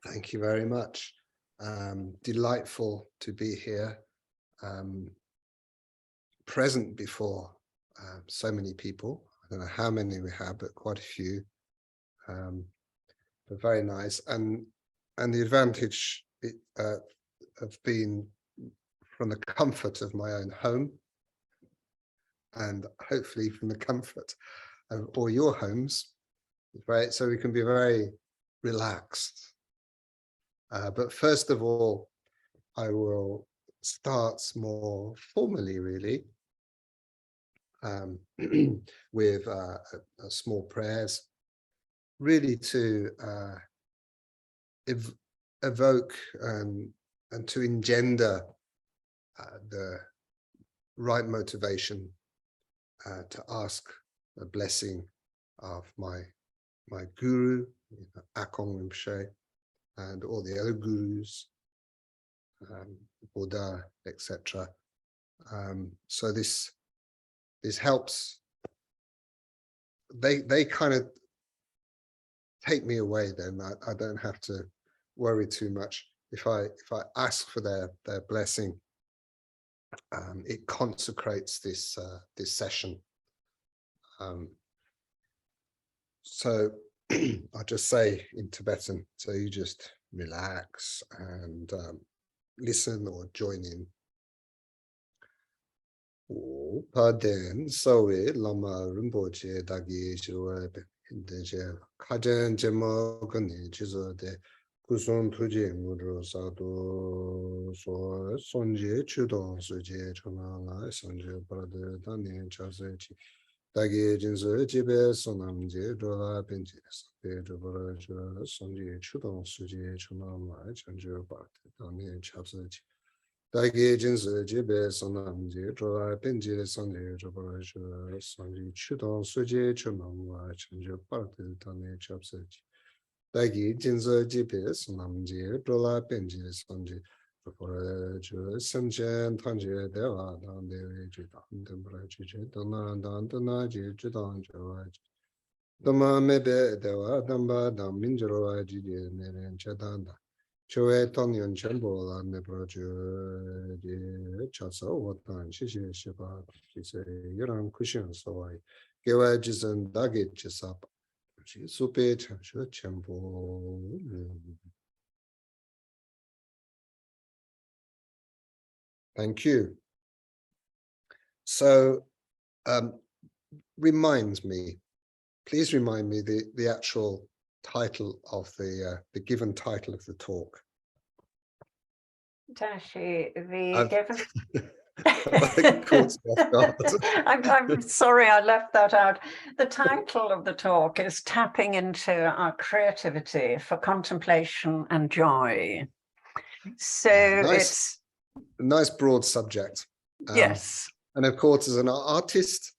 Thank you very much. Delightful to be here, present before so many people. I don't know how many we have, but quite a few. But very nice, and the advantage of being from the comfort of my own home, and hopefully from the comfort of all your homes, right? So we can be very relaxed. But first of all, I will start more formally, really, with a small prayers, really to evoke and to engender the right motivation to ask a blessing of my guru, Akong Rinpoche, and all the other gurus, Buddha, etc. So this helps. They kind of take me away. Then I don't have to worry too much. If I ask for their blessing, it consecrates this this session. So I'll just say in Tibetan, so you just relax and listen or join in. Paden Sowe Lama Rinpoche Dagi Shirwa Deje Kajen Jemo Gani Jizo de Kusun Tuji Mudro Sado So Sonje Chudon Suje Chonala Sonje Brother Dani Chasechi Dagi Jinzo Jibe Sonamje Dola Benji Sabe Dola Sonje Chudon Suje Chonala Chanjo Bhakti Dani Chasechi Dagi Jinzo Jibe Sonamje Dola Benji Sonje Dola Sonje Chudon Suje Chonala Chanjo Bhakti Dani Chasechi Dagi Jinzo Jibe Sonamje Dola Benji Sonje Samchen Tanje Deva Dan Devi Jidan Dembra Jiji Dana Dan Dana Ji Jidan Javaj Dama Mebe Deva Damba Dam Minjaro Jiji Neren Chadanda Choe Tonyan Chambola Nebra Ju Chasa Watan Shishi Shiba Shise Yaran Kushan Sawai Gewa Jizan Dagi Chisap Supe Chanshu Chambo. Thank you. So, please remind me the actual title of the given title of the talk. Tashi, the given. I'm sorry, I left that out. The title of the talk is Tapping into Our Creativity for Contemplation and Joy. So it's a nice broad subject. Yes. And of course, as an artist,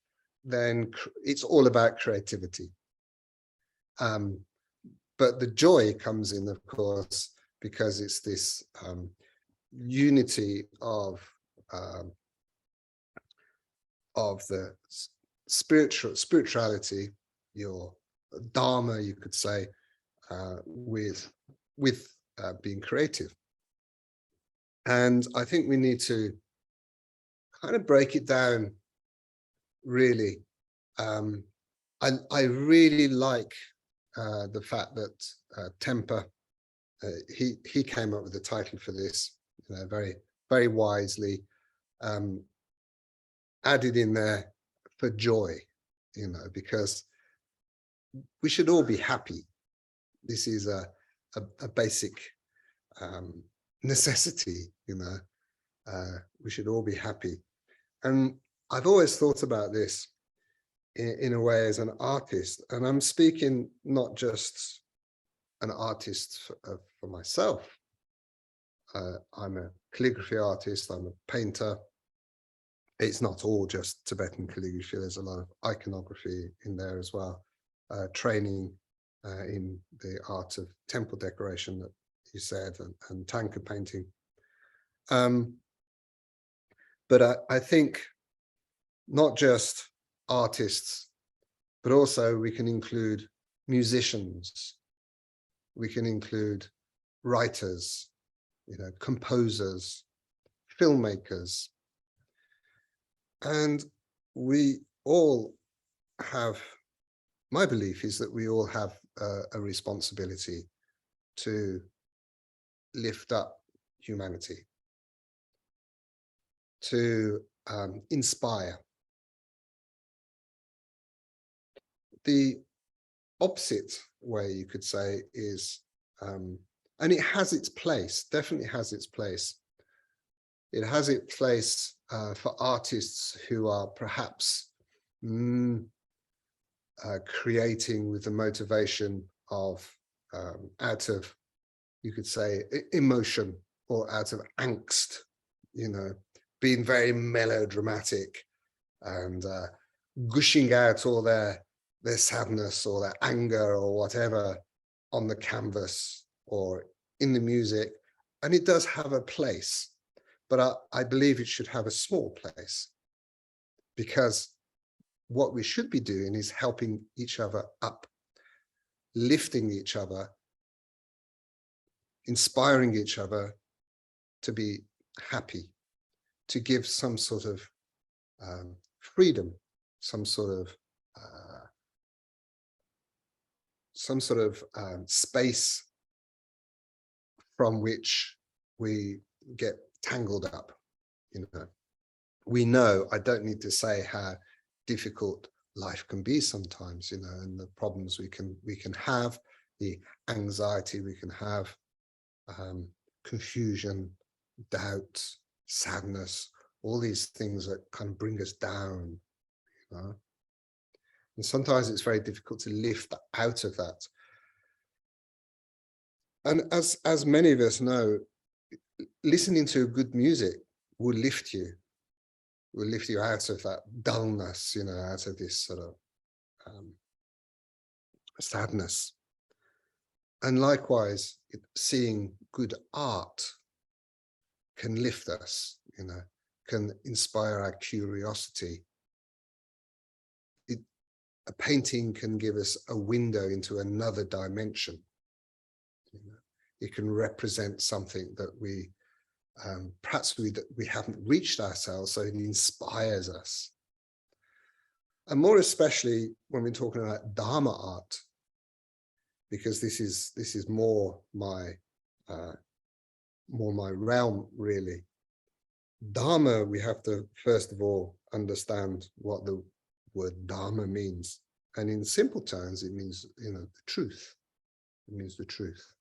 then it's all about creativity. But the joy comes in, of course, because it's this unity of the spirituality, your dharma, you could say, with being creative. And I think we need to kind of break it down, really. I really like the fact that Tempa, he came up with the title for this, very, very wisely, added in there for joy, because we should all be happy. This is a basic necessity, we should all be happy. And I've always thought about this in a way as an artist, and I'm speaking not just an artist for myself. I'm a calligraphy artist, I'm a painter. It's not all just Tibetan calligraphy, there's a lot of iconography in there as well, training in the art of temple decoration that you said, and tanka painting. But I think not just artists, but also we can include musicians, we can include writers, composers, filmmakers. And we all have, my belief is that we all have a responsibility to lift up humanity, to inspire. The opposite way, you could say, is, and it has its place, definitely has its place. It has its place for artists who are perhaps creating with the motivation of, out of, you could say, emotion, or out of angst, being very melodramatic and gushing out all their sadness or their anger or whatever on the canvas or in the music. And it does have a place, but I believe it should have a small place, because what we should be doing is helping each other up, lifting each other, inspiring each other to be happy, to give some sort of freedom, some sort of space from which we get tangled up. We know, I don't need to say how difficult life can be sometimes, and the problems we can have, the anxiety we can have, confusion, doubt, sadness, all these things that kind of bring us down, and sometimes it's very difficult to lift out of that. And as many of us know, listening to good music will lift you out of that dullness, out of this sort of sadness. And likewise, seeing good art can lift us, can inspire our curiosity. A painting can give us a window into another dimension. It can represent something that we perhaps we haven't reached ourselves, so it inspires us. And more especially when we're talking about Dharma art, because this is more my realm, really. Dharma, we have to first of all understand what the word Dharma means, and in simple terms, it means the truth. It means the truth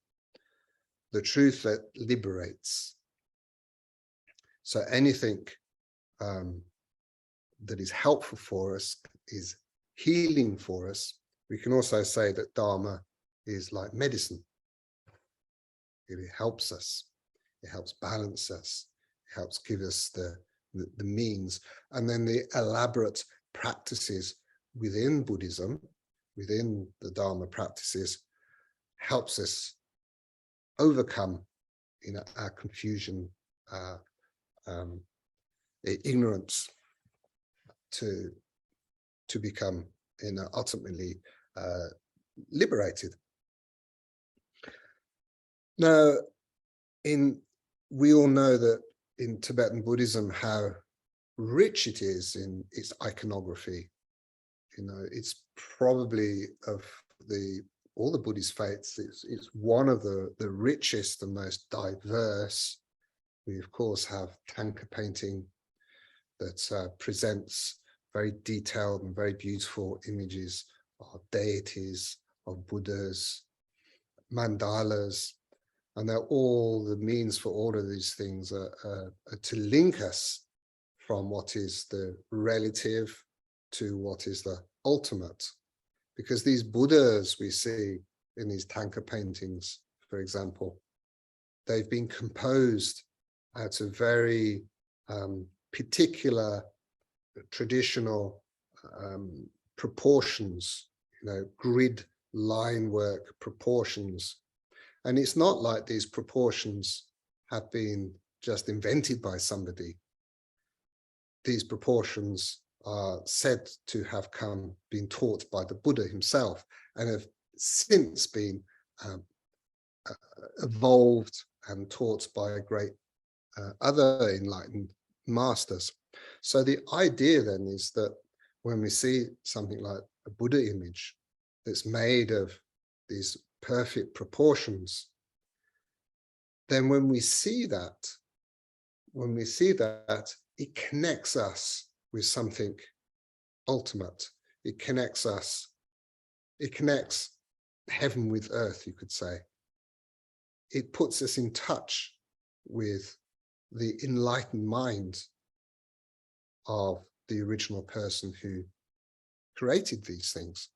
that liberates. So anything that is helpful for us, is healing for us. We can also say that Dharma is like medicine. It helps us. It helps balance us. It helps give us the means. And then the elaborate practices within Buddhism, within the Dharma practices, helps us overcome our confusion, ignorance, to become ultimately liberated. Now, we all know that in Tibetan Buddhism how rich it is in its iconography. It's probably of all the Buddhist faiths, it's one of the richest and most diverse. We of course have tanka painting that presents very detailed and very beautiful images of deities, of Buddhas, mandalas, and they're all the means for all of these things are to link us from what is the relative to what is the ultimate. Because these Buddhas we see in these tanka paintings, for example, they've been composed out of very particular traditional proportions, grid line work proportions. And it's not like these proportions have been just invented by somebody. These proportions are said to have been taught by the Buddha himself, and have since been evolved and taught by great other enlightened masters. So the idea then is that when we see something like a Buddha image that's made of these perfect proportions, then when we see that, it connects us with something ultimate. It connects heaven with earth, you could say. It puts us in touch with the enlightened mind of the original person who created these things.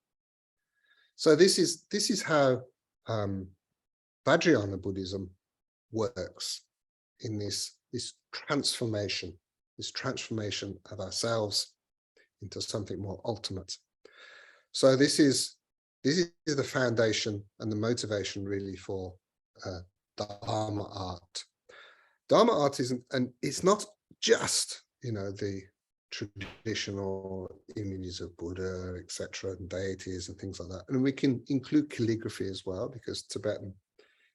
So this is how Vajrayana Buddhism works in this transformation of ourselves into something more ultimate. So this is the foundation and the motivation really for Dharma art. Dharma art isn't, and it's not just, the traditional images of Buddha, etc., and deities and things like that. And we can include calligraphy as well, because Tibetan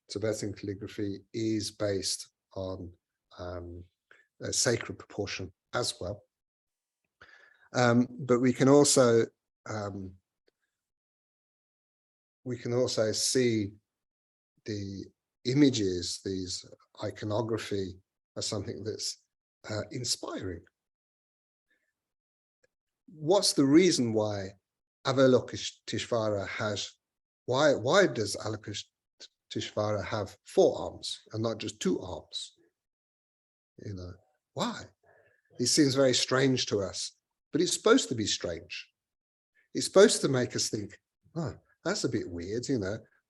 calligraphy is based on a sacred proportion as well. But we can also see the images, these iconography, as something that's inspiring. What's the reason why Avalokiteshvara has, why does Avalokiteshvara have 4 arms and not just 2 arms? Why? It seems very strange to us, but it's supposed to be strange. It's supposed to make us think, oh, that's a bit weird,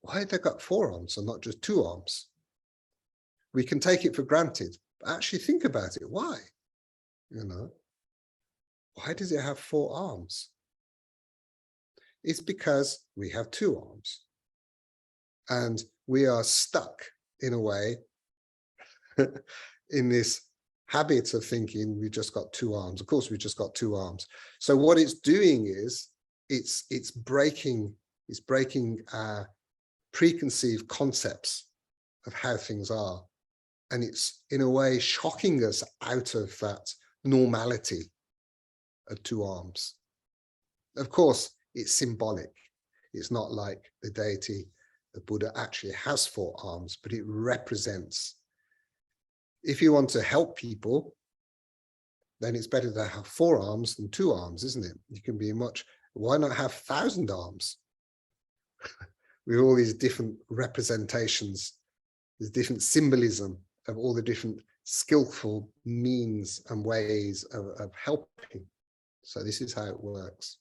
why have they got 4 arms and not just 2 arms? We can take it for granted, but actually think about it. Why? Why does it have 4 arms? It's because we have 2 arms. And we are stuck in a way in this habit of thinking we just got 2 arms. Of course, we just got 2 arms. So what it's doing is it's breaking our preconceived concepts of how things are. And it's in a way shocking us out of that normality of 2 arms. Of course, it's symbolic. It's not like the deity, the Buddha, actually has 4 arms, but it represents. If you want to help people, then it's better to have 4 arms than 2 arms, isn't it? You can be why not have 1,000 arms? With all these different representations, this different symbolism of all the different skillful means and ways of helping. So this is how it works.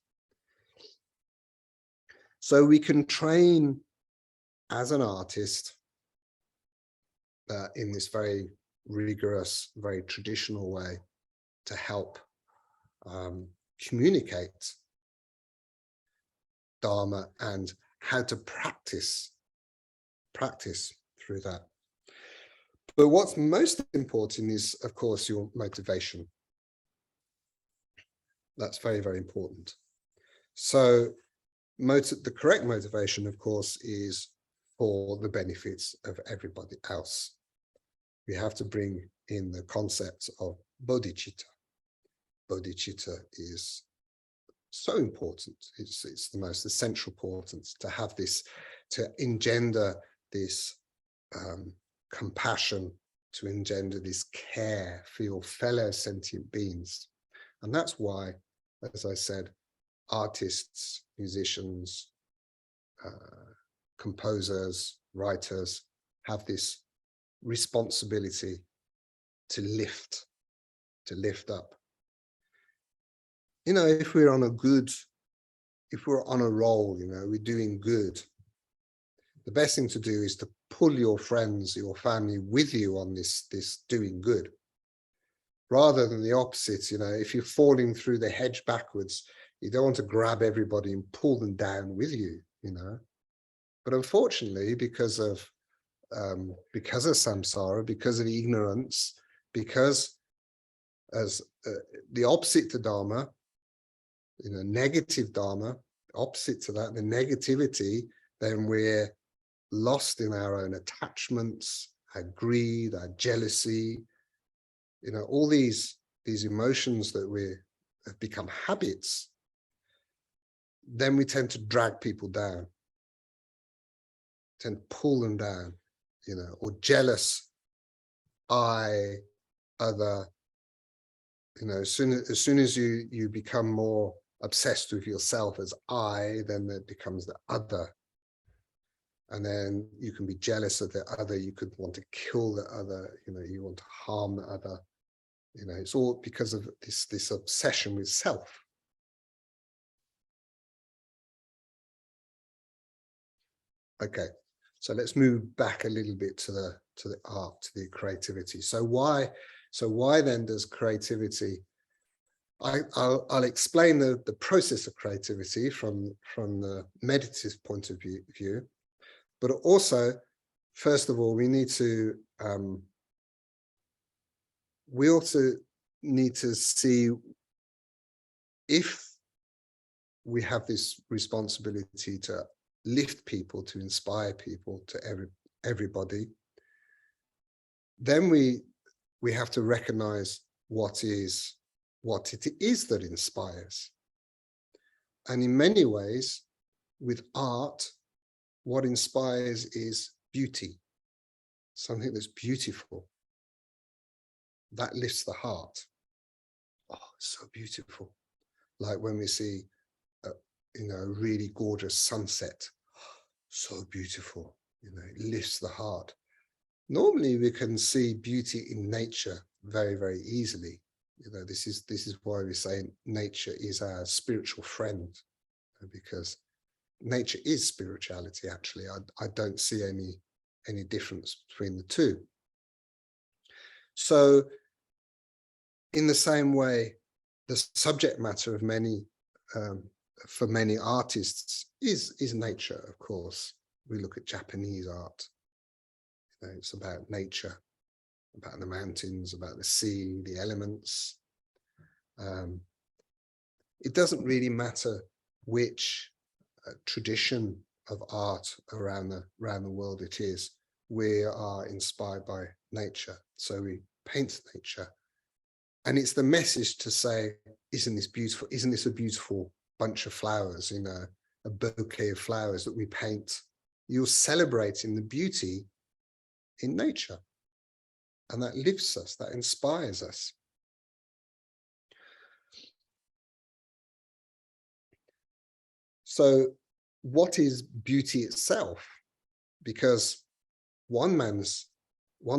So we can train as an artist in this very rigorous, very traditional way to help communicate Dharma and how to practice through that. But what's most important is, of course, your motivation. That's very, very important. So the correct motivation, of course, is for the benefits of everybody else. We have to bring in the concept of bodhicitta. Bodhicitta is so important. It's the most essential importance to have this, to engender this compassion, to engender this care for your fellow sentient beings. And that's why, as I said, artists, musicians, composers, writers have this responsibility to lift up. If we're on a roll, we're doing good, the best thing to do is to pull your friends, your family with you on this doing good, rather than the opposite. If you're falling through the hedge backwards, you don't want to grab everybody and pull them down with you, But unfortunately, because of samsara, because of ignorance, because as the opposite to Dharma, negative Dharma, opposite to that, the negativity, then we're lost in our own attachments, our greed, our jealousy, you know, all these emotions that have become habits, then we tend to drag people down, tend to pull them down, you know, or jealous, I, other, you know, as soon as you become more obsessed with yourself as I, then it becomes the other. And then you can be jealous of the other, you could want to kill the other, you know, you want to harm the other. You know, it's all because of this obsession with self. Okay, so let's move back a little bit to the art, to the creativity. So why then does creativity? I'll explain the process of creativity from the meditative point of view, but also, first of all, we also need to see if we have this responsibility to lift people, to inspire people, to everybody, then we have to recognize what it is that inspires. And in many ways, with art, what inspires is beauty, something that's beautiful, that lifts the heart. Oh, so beautiful. Like when we see you know, a really gorgeous sunset, so beautiful, you know, it lifts the heart. Normally we can see beauty in nature very, very easily. You know, this is why we say nature is our spiritual friend, because nature is spirituality. Actually, I don't see any difference between the two. So in the same way, the subject matter of for many artists is nature, of course. We look at Japanese art, you know, it's about nature, about the mountains, about the sea, the elements. It doesn't really matter which tradition of art around the world it is. We are inspired by nature, so we paint nature. And it's the message to say, isn't this beautiful? Isn't this a beautiful bunch of flowers, you know, a bouquet of flowers that we paint? You're celebrating the beauty in nature. And that lifts us, that inspires us. So what is beauty itself? Because one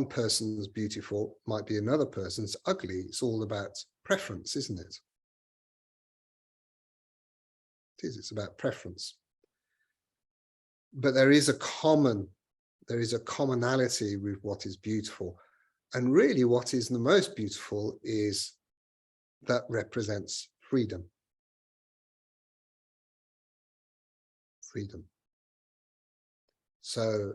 person's beautiful might be another person's ugly. It's all about preference, isn't it? It is, it's about preference. But there is a commonality with what is beautiful. And really what is the most beautiful is that represents freedom. Freedom. So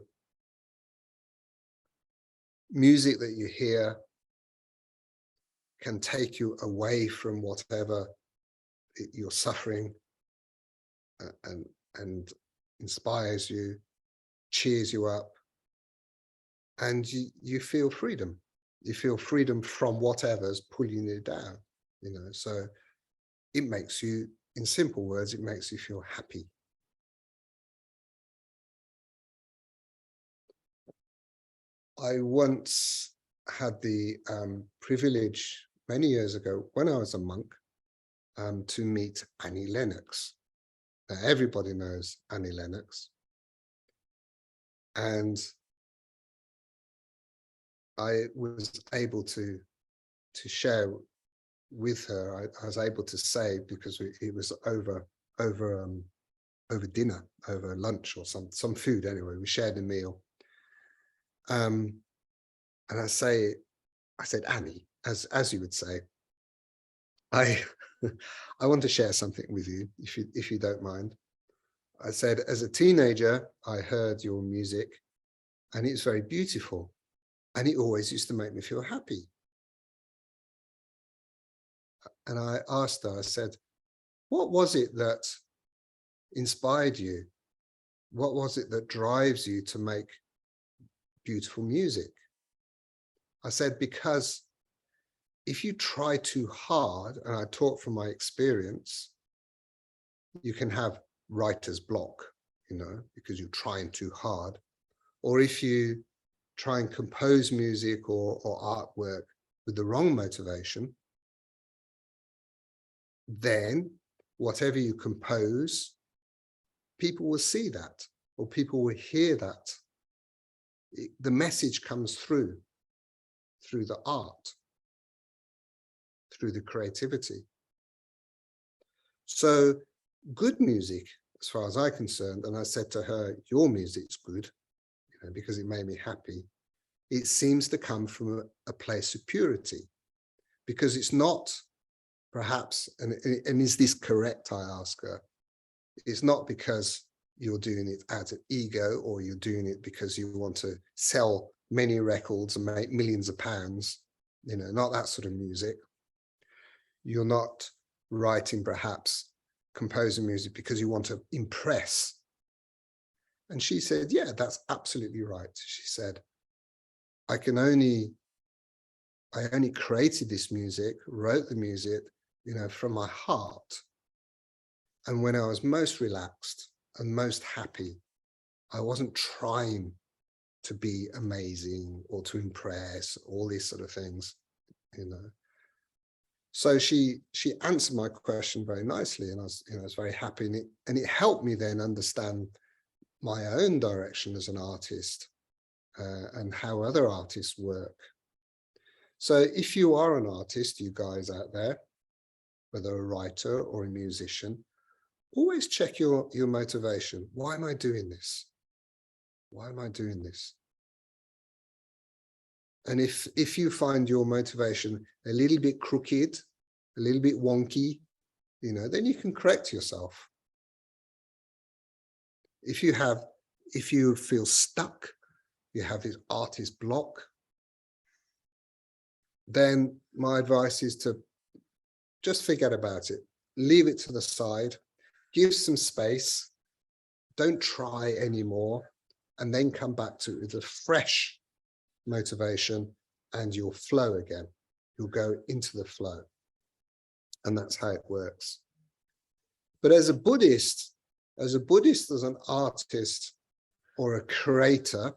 music that you hear can take you away from whatever you're suffering and inspires you, cheers you up, and you feel freedom. You feel freedom from whatever's pulling you down, you know. So it makes you, in simple words, it makes you feel happy. I once had the privilege many years ago when I was a monk to meet Annie Lennox. Now, everybody knows Annie Lennox. And I was able to share with her. I was able to say, because it was over dinner, over lunch or some food anyway. We shared a meal. And I said, Annie, as you would say, I want to share something with you, if you don't mind. I said, as a teenager, I heard your music and it's very beautiful. And it always used to make me feel happy. And I asked her, I said, what was it that inspired you What was it that drives you to make beautiful music? I said, because if you try too hard, and I talk from my experience, you can have writer's block, you know, because you're trying too hard. Or if you try and compose music or artwork with the wrong motivation, then whatever you compose, people will see that, or people will hear that. The message comes through the art, through the creativity. So good music, as far as I'm concerned, and I said to her, your music's good, you know, because it made me happy. It seems to come from a place of purity, because it's not perhaps, and is this correct, I ask her, it's not because you're doing it out of ego, or you're doing it because you want to sell many records and make millions of pounds, you know, not that sort of music. You're not writing, perhaps composing music because you want to impress. And she said, yeah, that's absolutely right. She said, I only created this music, wrote the music, you know, from my heart. And when I was most relaxed and most happy, I wasn't trying to be amazing or to impress, all these sort of things, you know. So she answered my question very nicely, and I was very happy, and it helped me then understand my own direction as an artist, and how other artists work. So if you are an artist, you guys out there, whether a writer or a musician, always check your motivation. Why am I doing this? Why am I doing this? And if you find your motivation a little bit crooked, a little bit wonky, you know, then you can correct yourself. If you feel stuck, you have this artist block, then my advice is to just forget about it. Leave it to the side, give some space, don't try anymore, and then come back to it with a fresh motivation, and you'll flow again. You'll go into the flow. And that's how it works. But as a Buddhist, as an artist or a creator,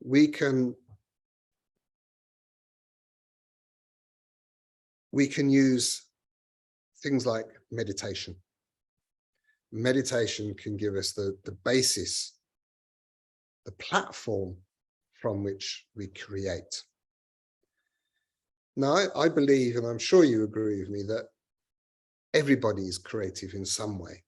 we can use things like meditation. Meditation can give us the basis, the platform from which we create. Now, I believe, and I'm sure you agree with me, that everybody is creative in some way.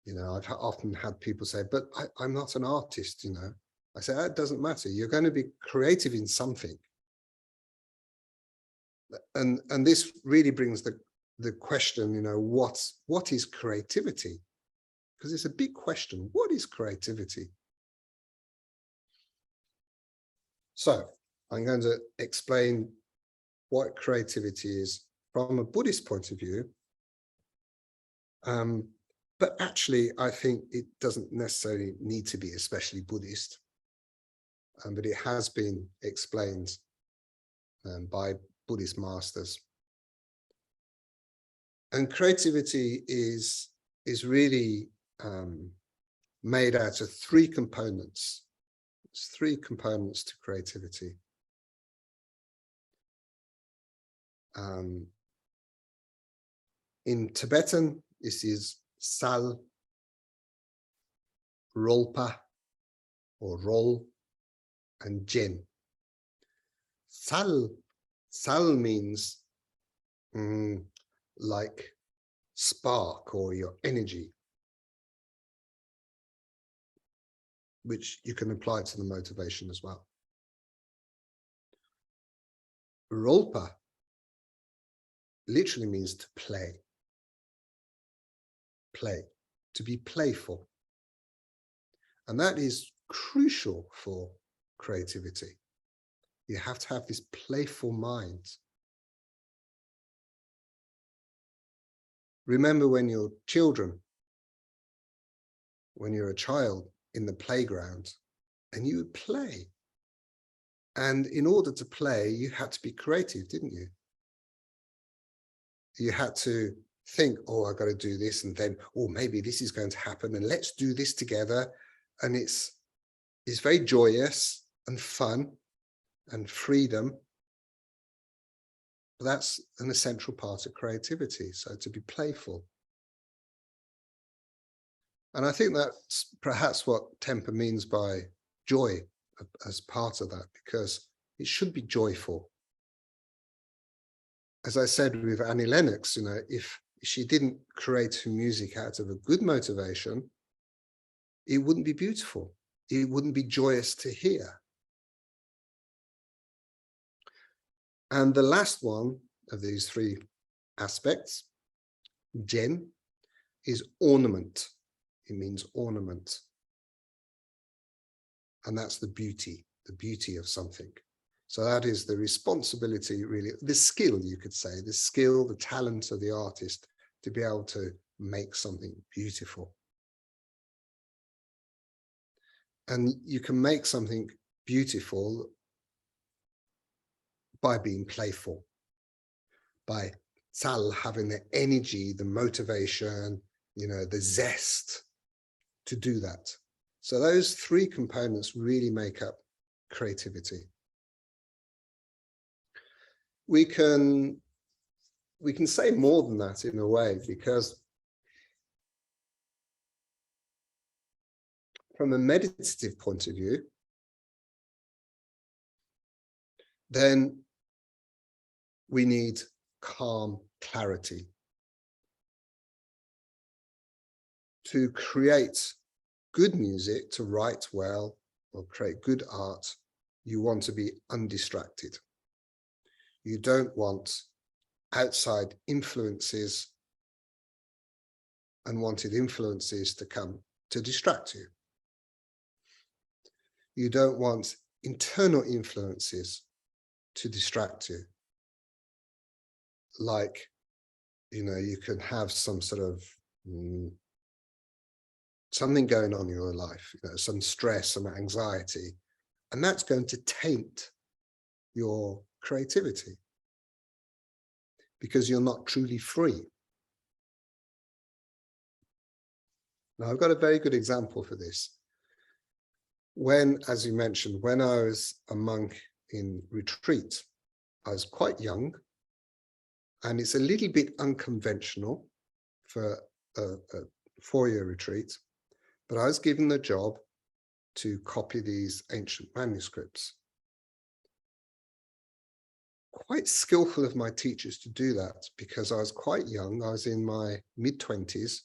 You know, I've often had people say, but I'm not an artist, you know. I say, that doesn't matter. You're going to be creative in something. And this really brings the question, you know, what is creativity? Because it's a big question. What is creativity? So I'm going to explain what creativity is from a Buddhist point of view. But actually, I think it doesn't necessarily need to be especially Buddhist, but it has been explained by Buddhist masters. And creativity is really made out of three components. There's three components to creativity. In Tibetan, this is sal, rolpa, or roll, and jen. Sal means like spark, or your energy, which you can apply to the motivation as well. Rolpa literally means to play, to be playful. And that is crucial for creativity. You have to have this playful mind. Remember when you're children when you're a child in the playground, and you would play. And in order to play, you had to be creative, didn't you? You had to think, oh, I've got to do this, and then, oh, maybe this is going to happen, and let's do this together. And it's very joyous and fun and freedom. But that's an essential part of creativity, so to be playful. And I think that's perhaps what Tempa means by joy as part of that, because it should be joyful. As I said with Annie Lennox, you know, if she didn't create her music out of a good motivation, it wouldn't be beautiful. It wouldn't be joyous to hear. And the last one of these three aspects, Jen, is ornament. It means ornament. And that's the beauty of something. So that is the responsibility, really, the skill, you could say, the skill, the talent of the artist to be able to make something beautiful. And you can make something beautiful by being playful, by having the energy, the motivation, you know, the zest to do that. So those three components really make up creativity. We can say more than that in a way, because from a meditative point of view, then we need calm clarity. To create good music, to write well, or create good art, you want to be undistracted. You don't want outside influences, unwanted influences to come to distract you. You don't want internal influences to distract you. Like, you know, you can have some sort of something going on in your life, you know, some stress, some anxiety, and that's going to taint your creativity because you're not truly free. Now, I've got a very good example for this. When, as you mentioned, when I was a monk in retreat, I was quite young, and it's a little bit unconventional for a 4-year retreat, but I was given the job to copy these ancient manuscripts. Quite skillful of my teachers to do that, because I was quite young. I was in my mid-20s,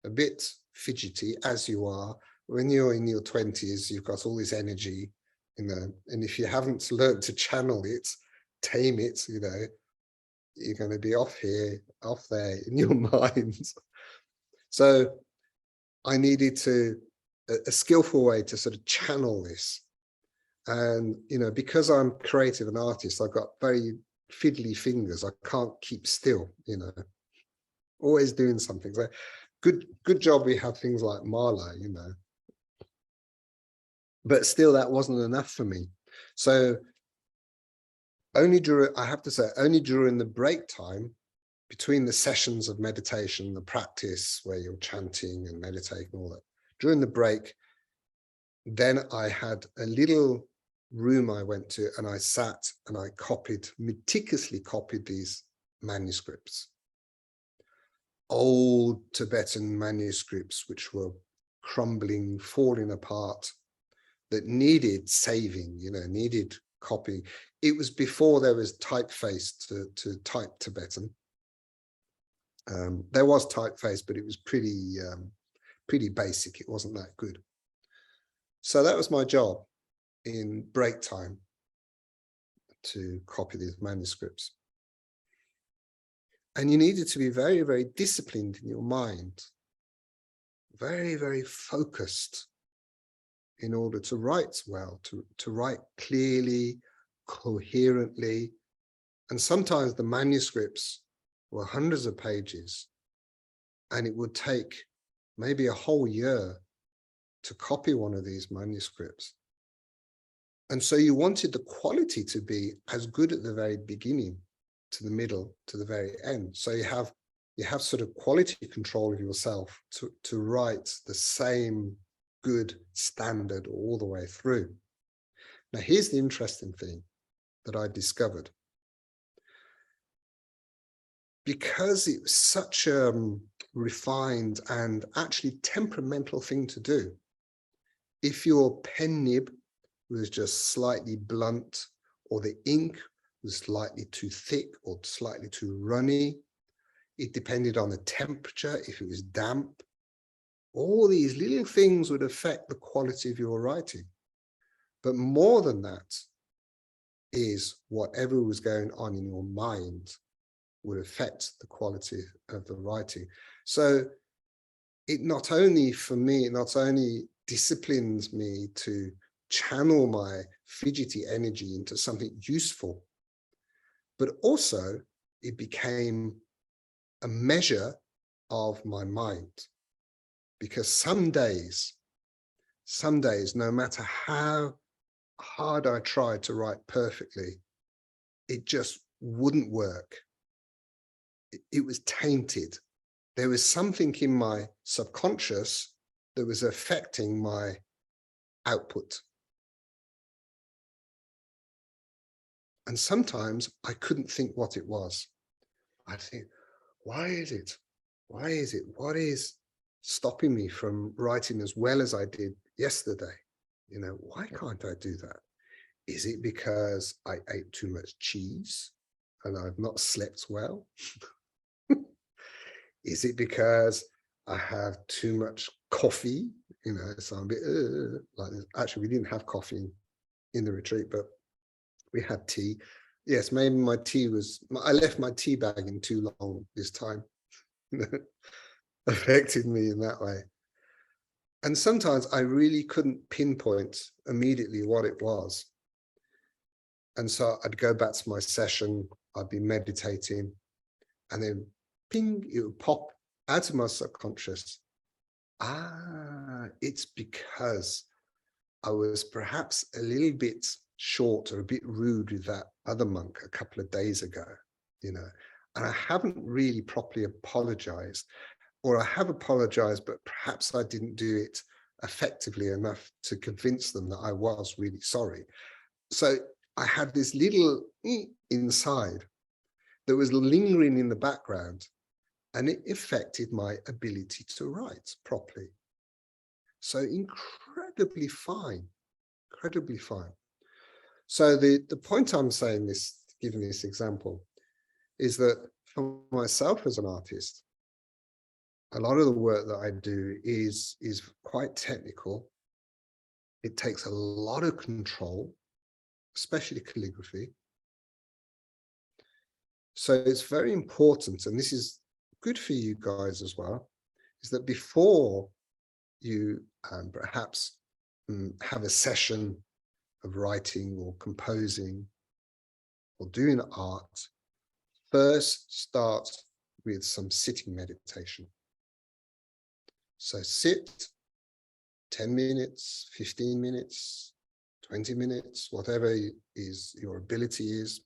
a bit fidgety, as you are. When you're in your 20s, you've got all this energy, you know, and if you haven't learned to channel it, tame it, you know, you're going to be off here, off there in your mind. So I needed a skillful way to sort of channel this. And, you know, because I'm creative and artist, I've got very fiddly fingers. I can't keep still, you know, always doing something. So good job we have things like Marla, you know. But still, that wasn't enough for me. So only during, I have to say, only during the break time, between the sessions of meditation, the practice where you're chanting and meditating, all that, during the break, then I had a little room I went to, and I sat and I meticulously copied these manuscripts. Old Tibetan manuscripts, which were crumbling, falling apart, that needed saving, you know, needed copying. It was before there was typeface to type Tibetan. There was typeface, but it was pretty basic. It wasn't that good. So that was my job in break time, to copy these manuscripts. And you needed to be very, very disciplined in your mind, very, very focused in order to write well, to write clearly, coherently. And sometimes the manuscripts were hundreds of pages, and it would take maybe a whole year to copy one of these manuscripts. And so you wanted the quality to be as good at the very beginning, to the middle, to the very end. So you have sort of quality control of yourself to write the same good standard all the way through. Now, here's the interesting thing that I discovered. Because it was such a refined and actually temperamental thing to do, if your pen nib was just slightly blunt, or the ink was slightly too thick or slightly too runny, it depended on the temperature, if it was damp, all these little things would affect the quality of your writing. But more than that is whatever was going on in your mind would affect the quality of the writing. So it not only, for me, it not only disciplines me to channel my fidgety energy into something useful, but also it became a measure of my mind. Because some days, no matter how hard I tried to write perfectly, it just wouldn't work. It was tainted. There was something in my subconscious that was affecting my output. And sometimes I couldn't think what it was. I think, why is it? Why is it? What is stopping me from writing as well as I did yesterday? You know, why can't I do that? Is it because I ate too much cheese and I've not slept well? Is it because I have too much coffee? You know, so I'm a bit like this. Actually, we didn't have coffee in the retreat, but we had tea. Yes, maybe my tea was, I left my tea bag in too long this time. Affected me in that way. And sometimes I really couldn't pinpoint immediately what it was. And so I'd go back to my session, I'd be meditating, and then ping, it would pop out of my subconscious. It's because I was perhaps a little bit short or a bit rude with that other monk a couple of days ago, you know, and I haven't really properly apologized, or I have apologized, but perhaps I didn't do it effectively enough to convince them that I was really sorry. So I had this little inside that was lingering in the background, and it affected my ability to write properly. So incredibly fine, incredibly fine. So the point I'm saying this, giving this example, is that for myself as an artist, a lot of the work that I do is quite technical. It takes a lot of control, especially calligraphy. So it's very important, and this is good for you guys as well, is that before you perhaps have a session of writing or composing or doing art, first start with some sitting meditation. So sit 10 minutes, 15 minutes, 20 minutes, whatever is your ability is.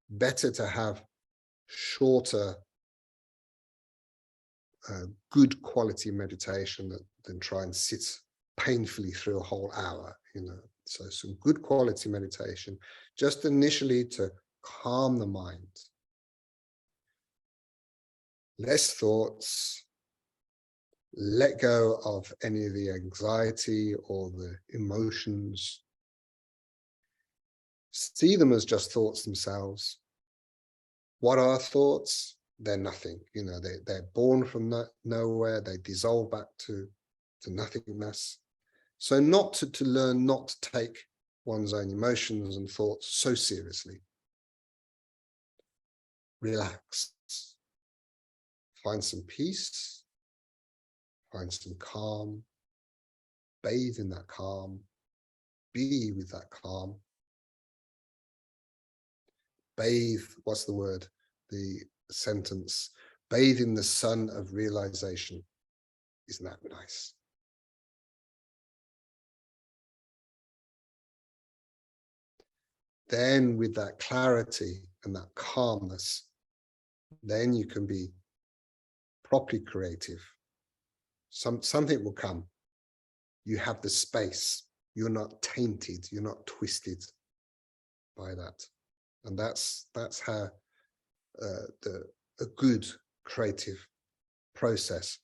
Better to have shorter, good quality meditation than try and sit painfully through a whole hour, you know. So some good quality meditation, just initially to calm the mind. Less thoughts, let go of any of the anxiety or the emotions. See them as just thoughts themselves. What are thoughts? They're nothing, you know, they're born from nowhere, they dissolve back to nothingness. So not to learn not to take one's own emotions and thoughts so seriously. Relax. Find some peace. Find some calm. Bathe in that calm. Be with that calm. Bathe, what's the word? The sentence, bathe in the sun of realization. Isn't that nice? Then with that clarity and that calmness, then you can be properly creative. Something will come. You have the space. You're not tainted. You're not twisted by that. And that's how a good creative process.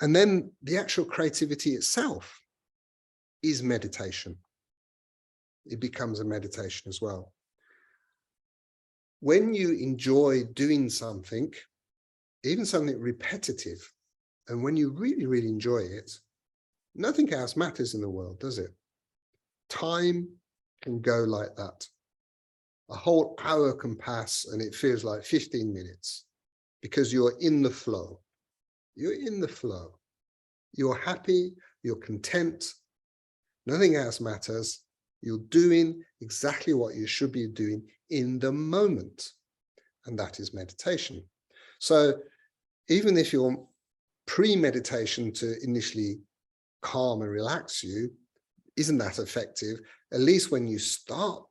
And then the actual creativity itself is meditation. It becomes a meditation as well. When you enjoy doing something, even something repetitive, and when you really, really enjoy it, nothing else matters in the world, does it? Time can go like that. A whole hour can pass and it feels like 15 minutes because you're in the flow. You're in the flow. You're happy, you're content. Nothing else matters. You're doing exactly what you should be doing in the moment. And that is meditation. So even if you're pre-meditation to initially calm and relax you isn't that effective, at least when you start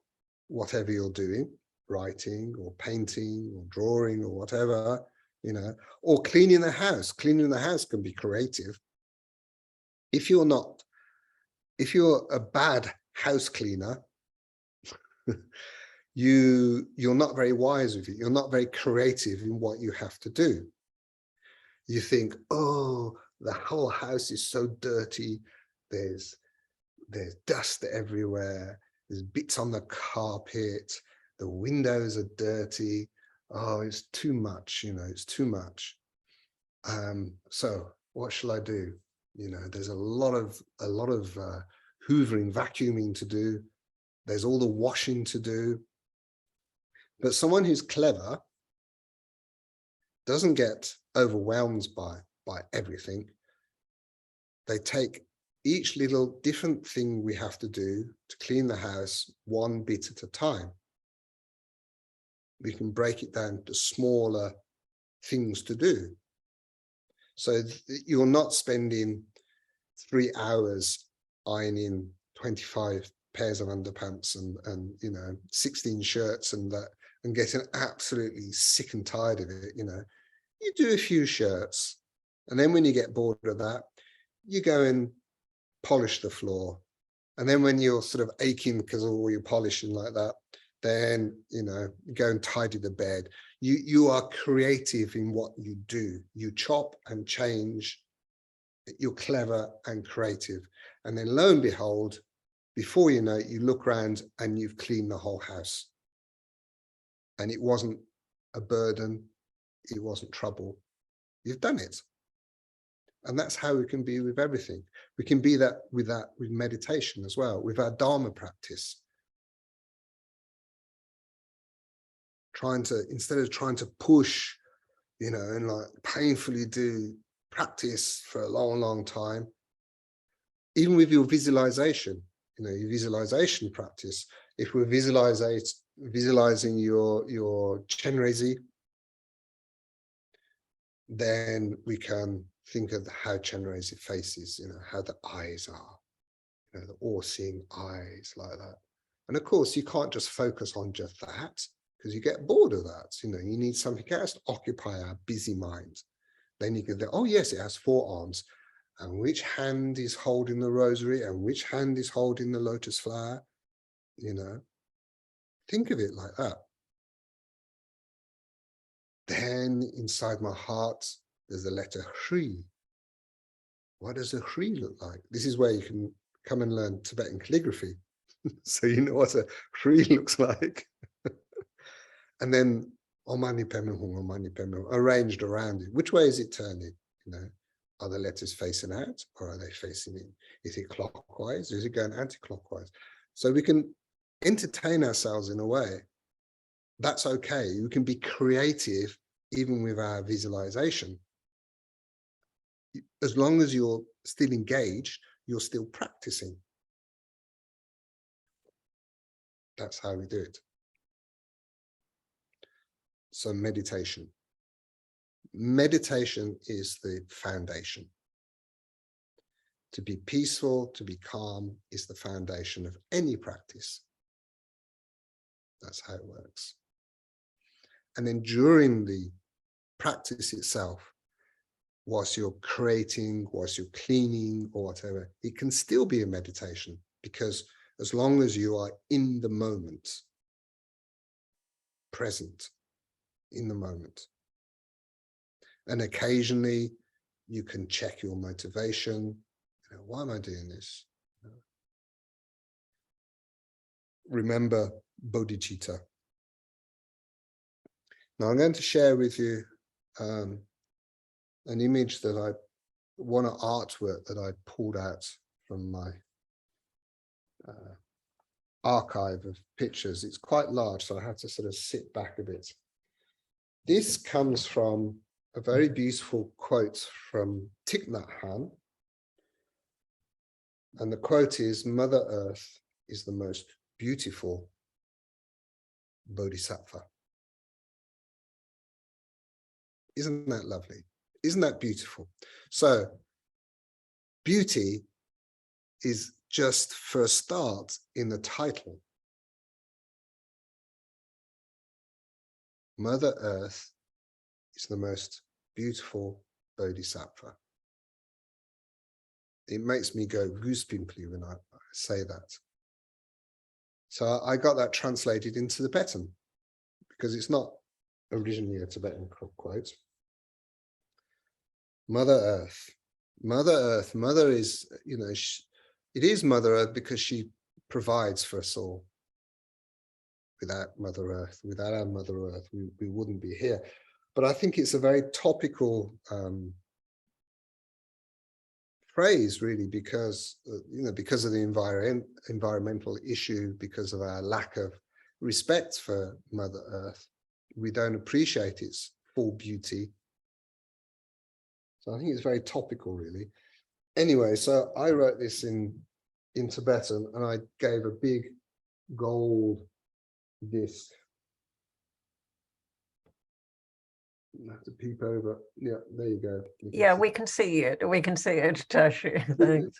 whatever you're doing, writing or painting or drawing or whatever, you know, or cleaning the house. Cleaning the house can be creative. If you're a bad house cleaner, you're not very wise with it. You're not very creative in what you have to do. You think, oh, the whole house is so dirty. There's dust everywhere. There's bits on the carpet. The windows are dirty. Oh, it's too much, you know, it's too much. So what shall I do? You know, there's a lot of hoovering, vacuuming to do. There's all the washing to do. But someone who's clever doesn't get overwhelmed by everything. They take each little different thing we have to do to clean the house one bit at a time. We can break it down to smaller things to do. So you're not spending 3 hours ironing 25 pairs of underpants and you know 16 shirts and that, and getting absolutely sick and tired of it. You know, you do a few shirts, and then when you get bored of that, you go and polish the floor. And then when you're sort of aching because of all your polishing like that, then, you know, go and tidy the bed. You are creative in what you do. You chop and change. You're clever and creative. And then lo and behold, before you know it, you look around and you've cleaned the whole house. And it wasn't a burden. It wasn't trouble. You've done it. And that's how we can be with everything. We can be that with meditation as well, with our Dharma practice. Instead of trying to push, you know, and like painfully do practice for a long, long time. Even with your visualization, you know, your visualization practice, if we're visualizing your Chenrezig, then we can think of how Chenrezig faces, you know, how the eyes are, you know, the all-seeing eyes like that. And of course, you can't just focus on just that because you get bored of that. You know, you need something else to occupy our busy mind. Then you can think, oh yes, it has 4 arms. And which hand is holding the rosary and which hand is holding the lotus flower? You know, think of it like that. Then inside my heart, there's the letter Hri. What does a Hri look like? This is where you can come and learn Tibetan calligraphy. So you know what a Hri looks like. And then Omani Pemel Hung, Omani Pemel, arranged around it. Which way is it turning? You know, are the letters facing out or are they facing in? Is it clockwise or is it going anti-clockwise? So we can entertain ourselves in a way. That's okay. You can be creative even with our visualization. As long as you're still engaged, you're still practicing. That's how we do it. So meditation. Meditation is the foundation. To be peaceful, to be calm is the foundation of any practice. That's how it works. And then during the practice itself, whilst you're creating, whilst you're cleaning or whatever, it can still be a meditation, because as long as you are in the moment, present in the moment. And occasionally you can check your motivation. You know, why am I doing this? Remember bodhicitta. Now I'm going to share with you an image that one artwork that I pulled out from my archive of pictures. It's quite large, so I had to sort of sit back a bit. This comes from a very beautiful quote from Thich Nhat Hanh. And the quote is, "Mother Earth is the most beautiful bodhisattva." Isn't that lovely? Isn't that beautiful? So beauty is just for a start in the title. Mother Earth is the most beautiful bodhisattva. It makes me go goosepimply when I say that. So I got that translated into Tibetan, because it's not originally a Tibetan quote. Mother Earth. Mother Earth. Mother is, you know, it is Mother Earth because she provides for us all. Without Mother Earth, without our Mother Earth, we wouldn't be here. But I think it's a very topical phrase, really, because you know, because of the environmental issue, because of our lack of respect for Mother Earth, we don't appreciate its full beauty. So I think it's very topical, really. Anyway, so I wrote this in Tibetan, and I gave a big gold disc. I have to peep over. Yeah, there you go. Yeah, we can see it. We can see it, Tashi. Thanks.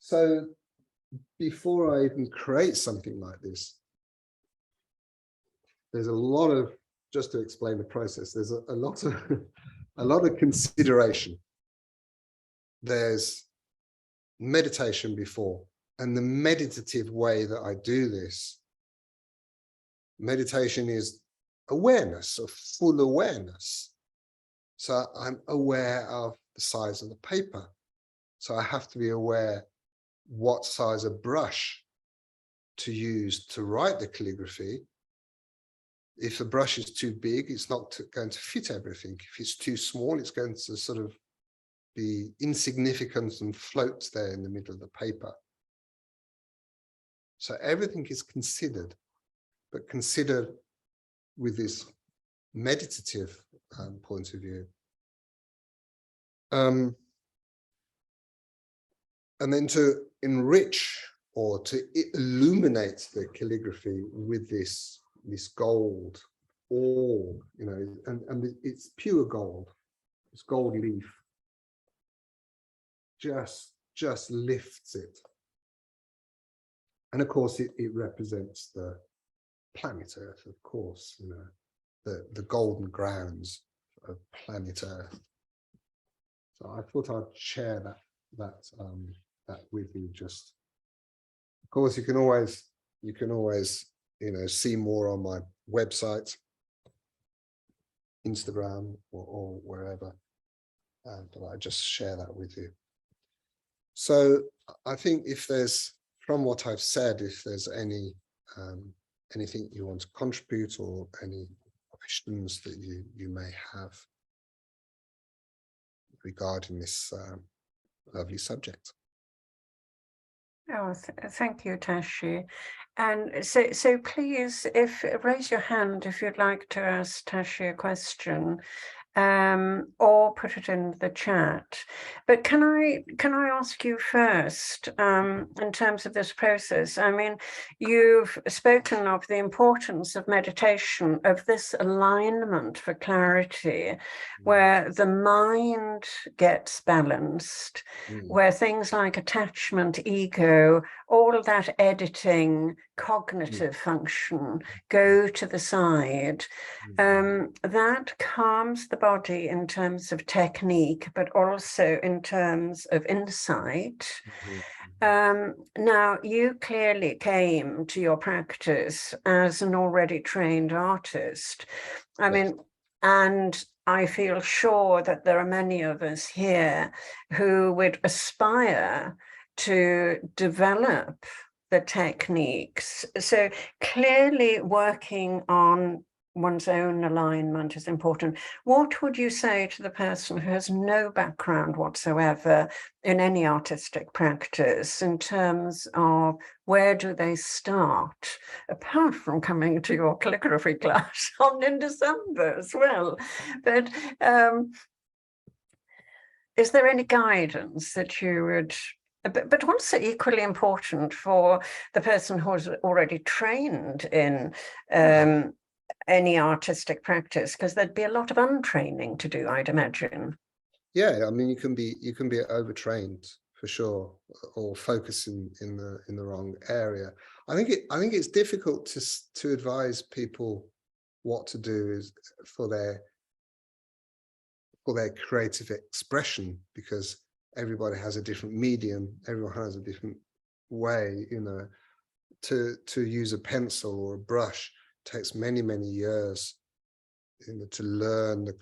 So before I even create something like this, there's a lot of, just to explain the process, there's a lot of consideration. There's meditation before, and the meditative way that I do this, meditation is awareness, of full awareness. So I'm aware of the size of the paper. So I have to be aware what size of brush to use to write the calligraphy. If the brush is too big, it's not going to fit everything. If it's too small, it's going to sort of be insignificant and floats there in the middle of the paper. So everything is considered, but considered with this meditative point of view. And then to enrich or to illuminate the calligraphy with this gold ore, you know, and it's pure gold. It's gold leaf. Just lifts it. And of course, it represents the planet Earth, of course, you know, the golden grounds of planet Earth. So I thought I'd share that with you. Just, of course, you can always, you know, see more on my website, Instagram, or wherever. But I just share that with you. So I think if there's, from what I've said, if there's any anything you want to contribute or any questions that you may have regarding this lovely subject. Oh, thank you, Tashi. And so please, raise your hand if you'd like to ask Tashi a question. or put it in the chat. But can I ask you first, in terms of this process? I mean, you've spoken of the importance of meditation, of this alignment for clarity, where the mind gets balanced, where things like attachment, ego, all of that editing, cognitive function go to the side. That calms the body in terms of technique, but also in terms of insight. Now, you clearly came to your practice as an already trained artist. I mean, and I feel sure that there are many of us here who would aspire to develop the techniques. So clearly working on one's own alignment is important. What would you say to the person who has no background whatsoever in any artistic practice in terms of where do they start, apart from coming to your calligraphy class in December as well? But is there any guidance that you would, but also equally important for the person who's already trained in any artistic practice, because there'd be a lot of untraining to do, I'd imagine. Yeah, I mean, you can be overtrained for sure, or focus in the wrong area. I think it's difficult to advise people what to do is for their creative expression, because everybody has a different medium, everyone has a different way, you know, to use a pencil or a brush takes many years, you know, to learn the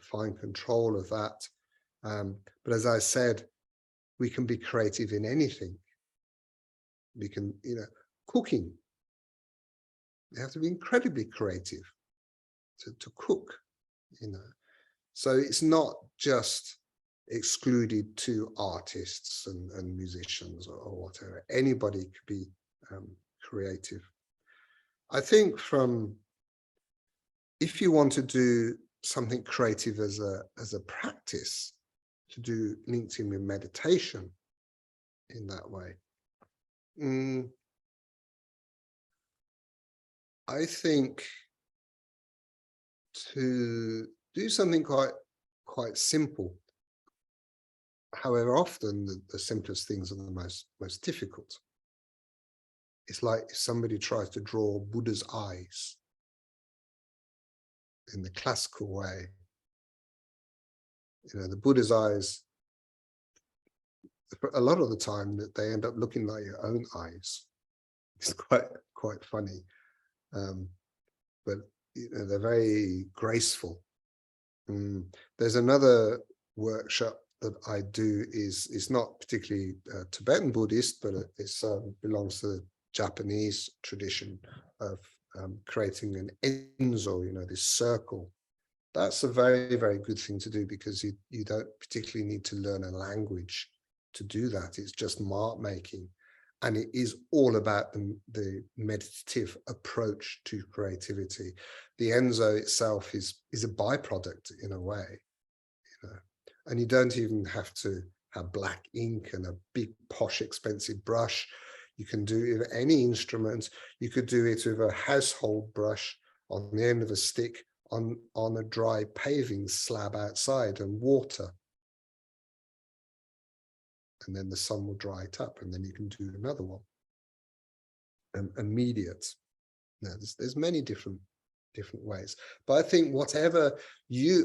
fine control of that. But as I said, we can be creative in anything. We can, you know, cooking. You have to be incredibly creative to cook, you know. So it's not just excluded to artists and musicians or whatever. Anybody could be creative. I think if you want to do something creative as a practice, to do linked in with meditation in that way, I think to do something quite simple. However, often the simplest things are the most difficult. It's like if somebody tries to draw Buddha's eyes in the classical way. You know, the Buddha's eyes, a lot of the time that they end up looking like your own eyes. It's quite funny, but you know, they're very graceful. There's another workshop that I do is not particularly Tibetan Buddhist, but it belongs to the Japanese tradition of creating an enzo, you know, this circle. That's a very good thing to do, because you don't particularly need to learn a language to do that. It's just mark making, and it is all about the meditative approach to creativity. The enzo itself is a byproduct in a way, you know, and you don't even have to have black ink and a big posh expensive brush. You can do it with any instrument. You could do it with a household brush on the end of a stick on a dry paving slab outside, and water. And then the sun will dry it up, and then you can do another one. Immediate. Now, there's many different ways. But I think whatever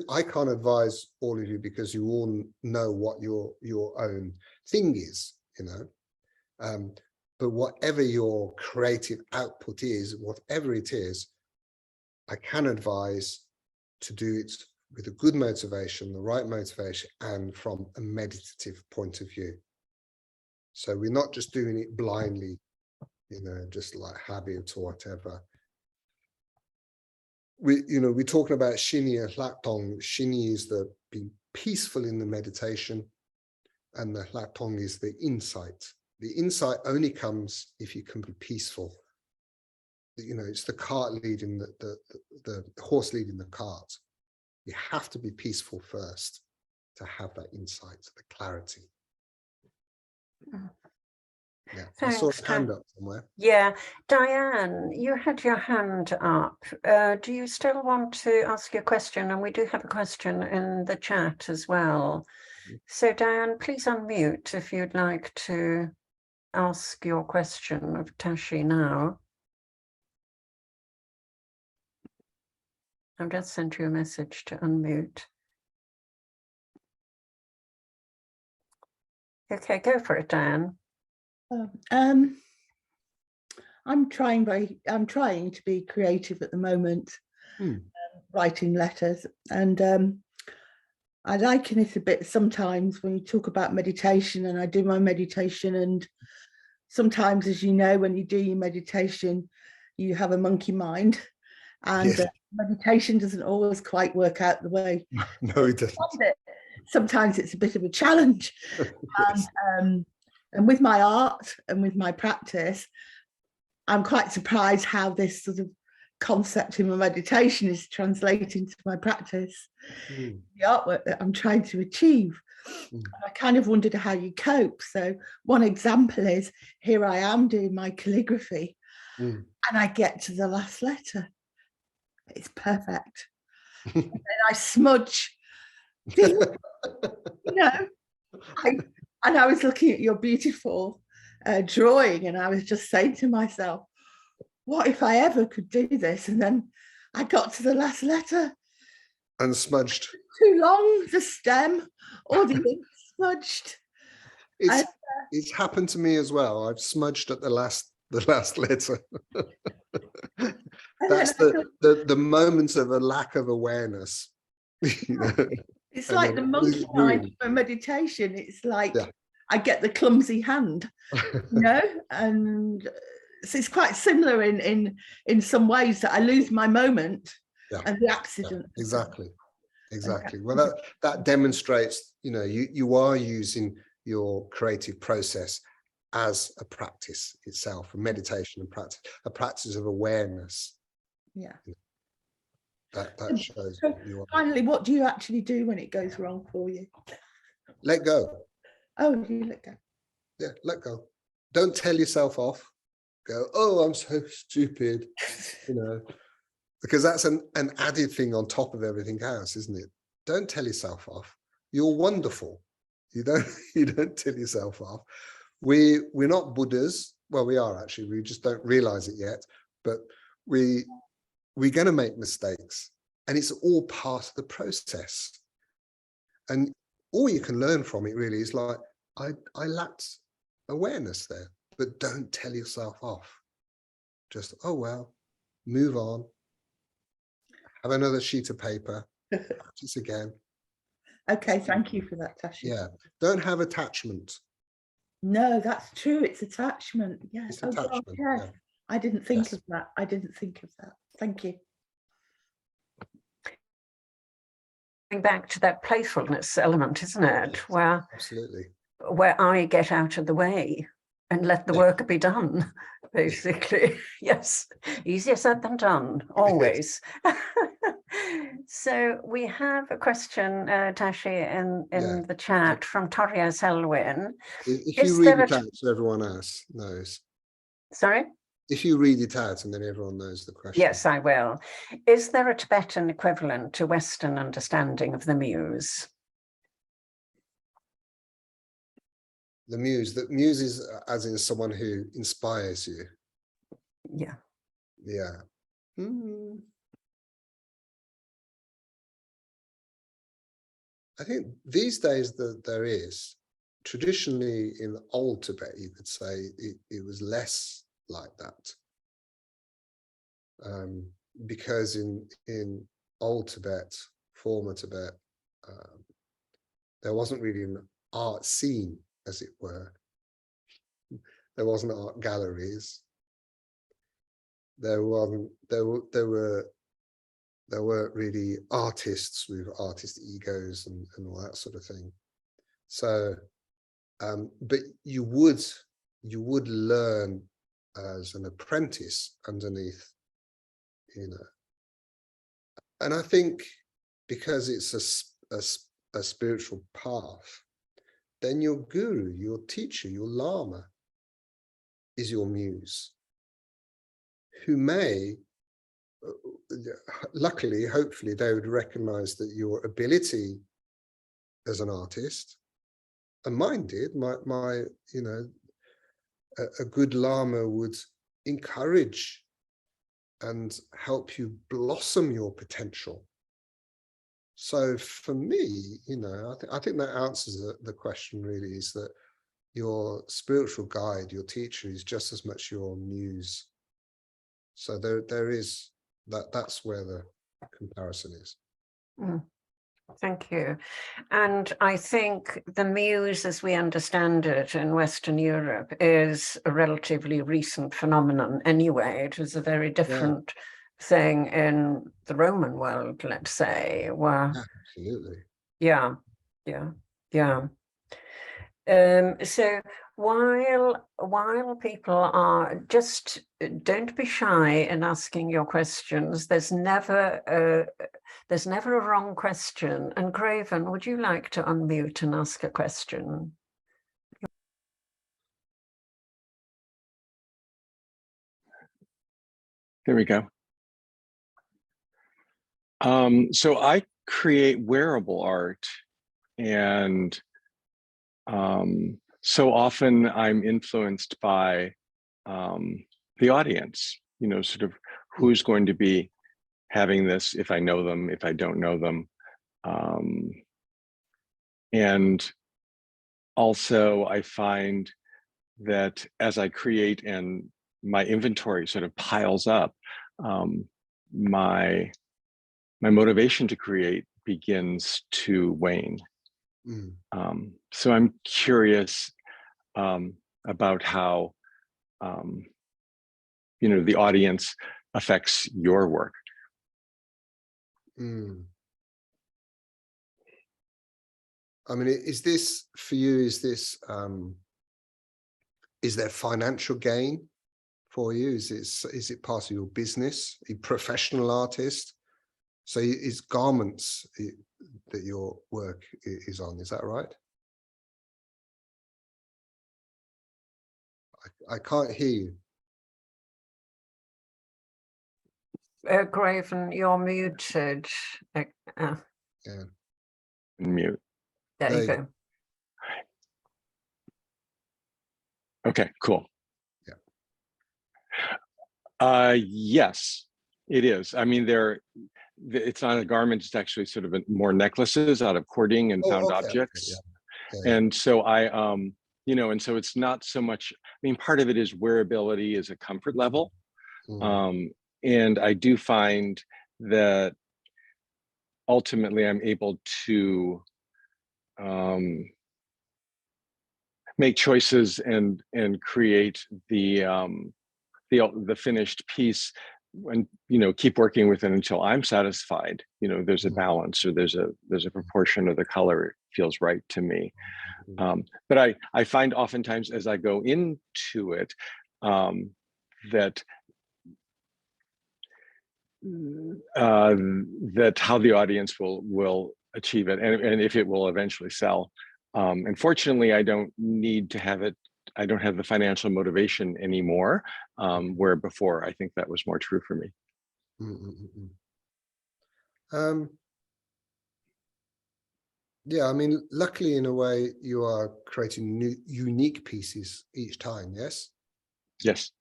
I can't advise all of you, because you all know what your own thing is, you know. But whatever your creative output is, whatever it is, I can advise to do it with a good motivation, the right motivation, and from a meditative point of view. So we're not just doing it blindly, you know, just like habit or whatever. We're talking about Shinya Hlatong. Shinya is the being peaceful in the meditation, and the Hlatong is the insight. The insight only comes if you can be peaceful. You know, it's the cart leading the horse leading the cart. You have to be peaceful first to have that insight, the clarity. Yeah, Thanks, I saw a hand up somewhere. Yeah, Diane, you had your hand up. Do you still want to ask your question? And we do have a question in the chat as well. So Diane, please unmute if you'd like to ask your question of Tashi now. I've just sent you a message to unmute. Okay, go for it, Diane. I'm trying to be creative at the moment, writing letters, and I liken it a bit sometimes when you talk about meditation, and I do my meditation, and sometimes, as you know, when you do your meditation, you have a monkey mind, and Yes. meditation doesn't always quite work out the way. No, it doesn't. Sometimes it's a bit of a challenge. Yes. And with my art and with my practice, I'm quite surprised how this sort of concept in my meditation is translating to my practice, the artwork that I'm trying to achieve. I kind of wondered how you cope. So one example is, here I am doing my calligraphy, and I get to the last letter. It's perfect. And then I smudge. And I was looking at your beautiful drawing, and I was just saying to myself, what if I ever could do this? And then I got to the last letter. And smudged. Too long, the stem or the ink smudged. It's happened to me as well. I've smudged at the last letter. That's the moment of a lack of awareness. It's like the monkey mind for meditation. It's like I get the clumsy hand, and so it's quite similar in some ways, that I lose my moment and the accident. Exactly. Well, that demonstrates, you are using your creative process as a practice itself, a meditation and practice, a practice of awareness. Yeah. That shows you are. Finally, what do you actually do when it goes wrong for you? Let go. Oh, you let go. Yeah, let go. Don't tell yourself off. Go, oh, I'm so stupid, because that's an added thing on top of everything else, isn't it? Don't tell yourself off. You're wonderful. You don't tell yourself off. We're not Buddhas. Well, we are actually. We just don't realize it yet. But we're going to make mistakes, and it's all part of the process. And all you can learn from it really is like, I lacked awareness there, but don't tell yourself off. Just, oh well, move on. Have another sheet of paper. Practice again. Okay, thank you for that, Tashi. Yeah, don't have attachment. No, that's true. It's attachment. Yeah. It's attachment. God, yes. Yeah. I didn't think of that. Thank you. Going back to that playfulness element, isn't it? Yes, absolutely. Where I get out of the way and let the work be done, basically. Yes, easier said than done, always. So we have a question, Tashi, in the chat from Toria Selwyn. If you read it out so everyone else knows. Sorry? If you read it out and then everyone knows the question. Yes, I will. Is there a Tibetan equivalent to Western understanding of the muse? The muse is as in someone who inspires you. Yeah. Yeah. I think these days there is. Traditionally in old Tibet, you could say it was less like that. Because in old Tibet, former Tibet, there wasn't really an art scene, as it were. There wasn't art galleries. There weren't really artists with artist egos and all that sort of thing. So, but you would learn as an apprentice underneath, and I think because it's a spiritual path, then your guru, your teacher, your lama is your muse, who may, luckily, hopefully, they would recognize that your ability as an artist, and mine did, my you know, a good lama would encourage and help you blossom your potential. So for me, you know, I think that answers the question really, is that your spiritual guide, your teacher, is just as much your muse. So there is that's where the comparison is. Thank you. And I think the muse, as we understand it in Western Europe, is a relatively recent phenomenon anyway. It was a very different thing in the Roman world, let's say, where absolutely. Yeah. So while people are, just don't be shy in asking your questions. There's never a wrong question. And Craven, would you like to unmute and ask a question? There we go. So I create wearable art, and so often I'm influenced by the audience, you know, sort of who's going to be having this, if I know them, if I don't know them. And also I find that as I create and my inventory sort of piles up, my motivation to create begins to wane. So I'm curious about how, you know, the audience affects your work. I mean, is this for you? Is this is there financial gain for you? Is it part of your business? A professional artist, so is garments that your work is on? Is that right? I can't hear you. Craven, you're muted. Yeah. Mute. There you go. Okay, cool. Yeah. Yes, it is. I mean, it's not a garment, it's actually sort of more necklaces out of cording and found objects. Okay, yeah. And so I, you know, and so it's not so much, I mean, part of it is wearability is a comfort level. And I do find that ultimately I'm able to make choices and create the finished piece, and, you know, keep working with it until I'm satisfied. You know, there's a balance, or there's a proportion of the color feels right to me. But I find oftentimes as I go into it, that that how the audience will achieve it, and if it will eventually sell. And fortunately, I don't need to have it. I don't have the financial motivation anymore, where before I think that was more true for me. Yeah, I mean, luckily, in a way, you are creating new, unique pieces each time. Yes. Yes.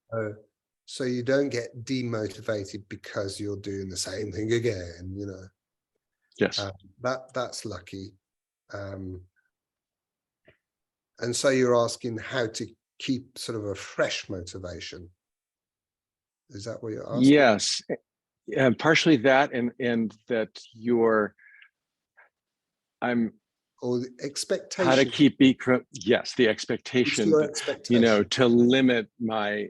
So you don't get demotivated because you're doing the same thing again. You know. Yes. That's lucky. And so you're asking how to keep sort of a fresh motivation. Is that what you're asking? Yes, and partially that, and that or the expectation. How to keep yes, the expectation that, expectation, you know, to limit my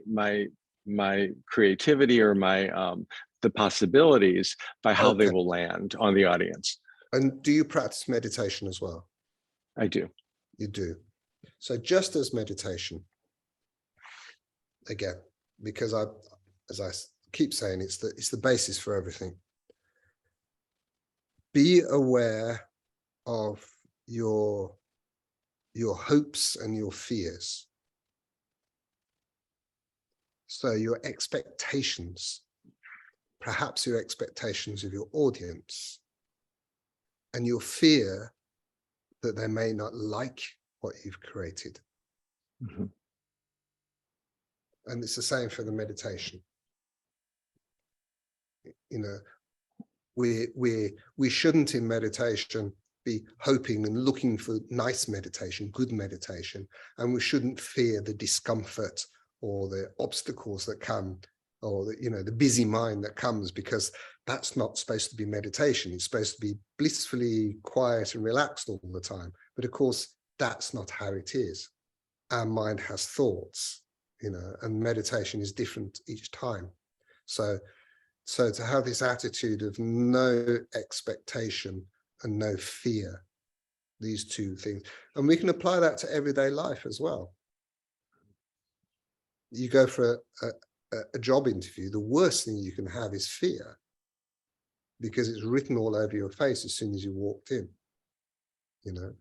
creativity or my the possibilities by how they will land on the audience. And do you practice meditation as well? I do. You do. So just as meditation, again, because as I keep saying, it's the basis for everything. be aware of your hopes and your fears. So your expectations, perhaps your expectations of your audience, and your fear that they may not like what you've created. Mhm. And it's the same for the meditation. You know, we shouldn't in meditation be hoping and looking for nice meditation, good meditation, and we shouldn't fear the discomfort or the obstacles that come, or the, you know, the busy mind that comes, because that's not supposed to be meditation. It's supposed to be blissfully quiet and relaxed all the time. But of course, that's not how it is. Our mind has thoughts, you know, and meditation is different each time. So to have this attitude of no expectation and no fear, these two things, and we can apply that to everyday life as well. You go for a job interview, the worst thing you can have is fear, because it's written all over your face as soon as you walked in, you know.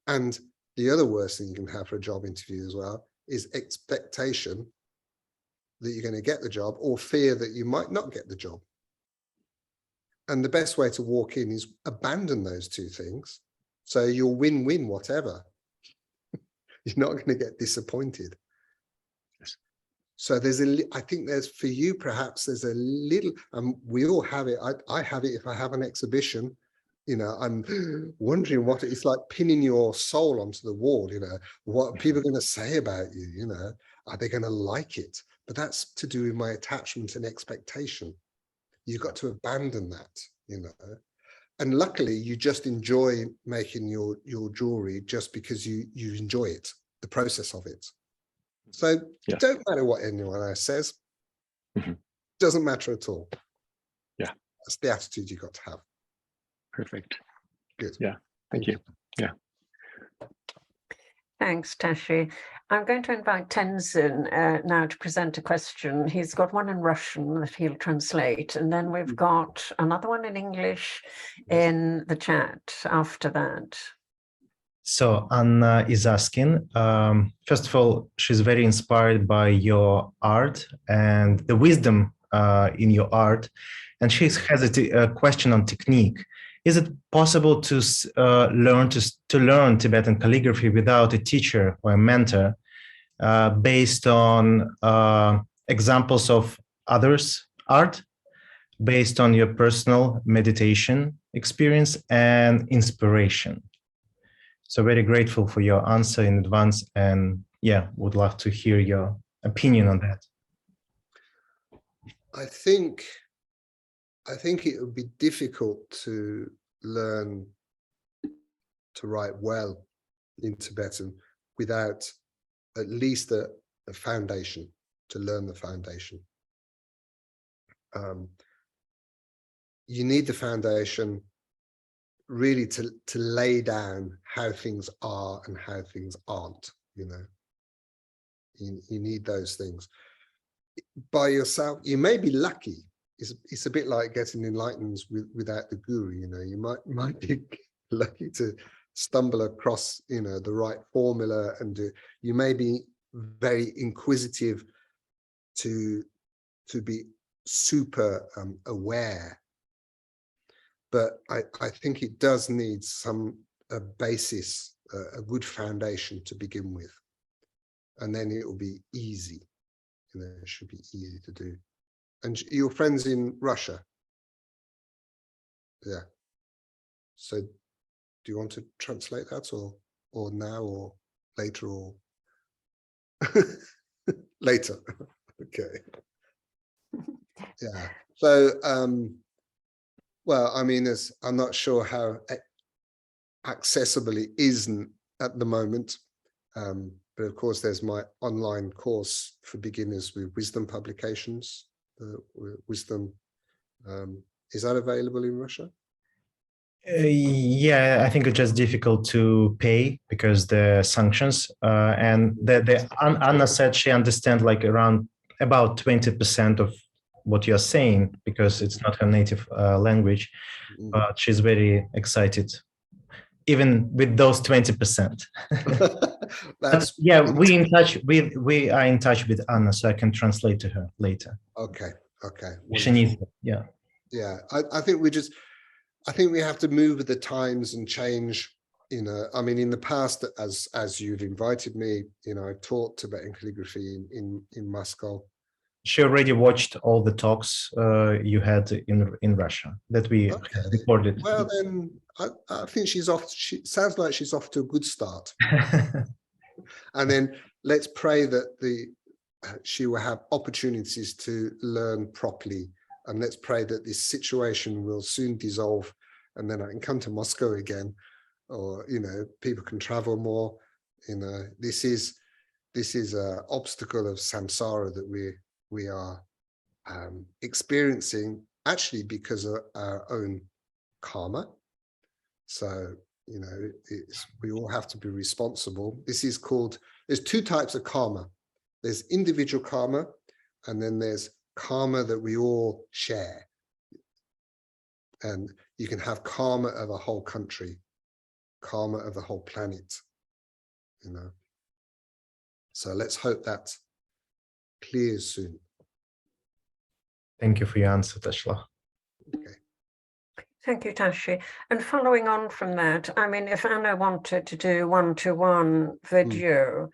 And the other worst thing you can have for a job interview as well is expectation that you're going to get the job, or fear that you might not get the job. And the best way to walk in is abandon those two things. So you'll win-win whatever. You're not going to get disappointed. Yes. So I think there's, for you, perhaps there's a little, we all have it. I have it if I have an exhibition, you know, I'm wondering what it's like, pinning your soul onto the wall, you know, what are people going to say about you, you know, are they going to like it? But that's to do with my attachment and expectation. You've got to abandon that, you know. And luckily, you just enjoy making your jewelry just because you enjoy it, the process of it. So it don't matter what anyone else says. Mm-hmm. Doesn't matter at all. Yeah. That's the attitude you've got to have. Perfect. Good. Yeah. Thank you. Yeah. Thanks, Tashi. I'm going to invite Tenzin now to present a question. He's got one in Russian that he'll translate, and then we've got another one in English in the chat after that. So Anna is asking, first of all, she's very inspired by your art and the wisdom in your art. And she has a question on technique. Is it possible to learn Tibetan calligraphy without a teacher or a mentor, based on examples of others' art, based on your personal meditation experience and inspiration? So very grateful for your answer in advance, and yeah, would love to hear your opinion on that. I think it would be difficult to learn to write well in Tibetan without at least a foundation, to learn the foundation. You need the foundation really to lay down how things are and how things aren't, you know. You need those things. By yourself, you may be lucky. It's a bit like getting enlightened without the guru, you know. You might be lucky to stumble across, you know, the right formula, and you may be very inquisitive to be super aware. But I think it does need a basis, a good foundation to begin with, and then it will be easy. You know, it should be easy to do. And your friends in Russia, yeah. So, do you want to translate that, or now, or later, or later? Okay. Yeah. So, well, I mean, I'm not sure how accessible it isn't at the moment, but of course, there's my online course for beginners with Wisdom Publications. Wisdom, is that available in Russia? Yeah, I think it's just difficult to pay because the sanctions, and Anna said she understands like about 20% of what you're saying because it's not her native language, but she's very excited, even with those 20%. But yeah, we are in touch with Anna, so I can translate to her later. Okay. She needs it. Yeah. I think we have to move with the times and change. I mean, in the past, as you've invited me, I taught Tibetan calligraphy in Moscow. She already watched all the talks you had in Russia that we recorded. Well, then I think she's off. She sounds like she's off to a good start. And then let's pray that she will have opportunities to learn properly. And let's pray that this situation will soon dissolve, and then I can come to Moscow again, or people can travel more. This is an obstacle of samsara that we are experiencing, actually because of our own karma. So we all have to be responsible. There's two types of karma. There's individual karma, and then there's karma that we all share. And you can have karma of a whole country, karma of the whole planet, So let's hope that clears soon. Thank you for your answer, Tashla. Okay. Thank you, Tashi. And following on from that, I mean, if Anna wanted to do one-to-one video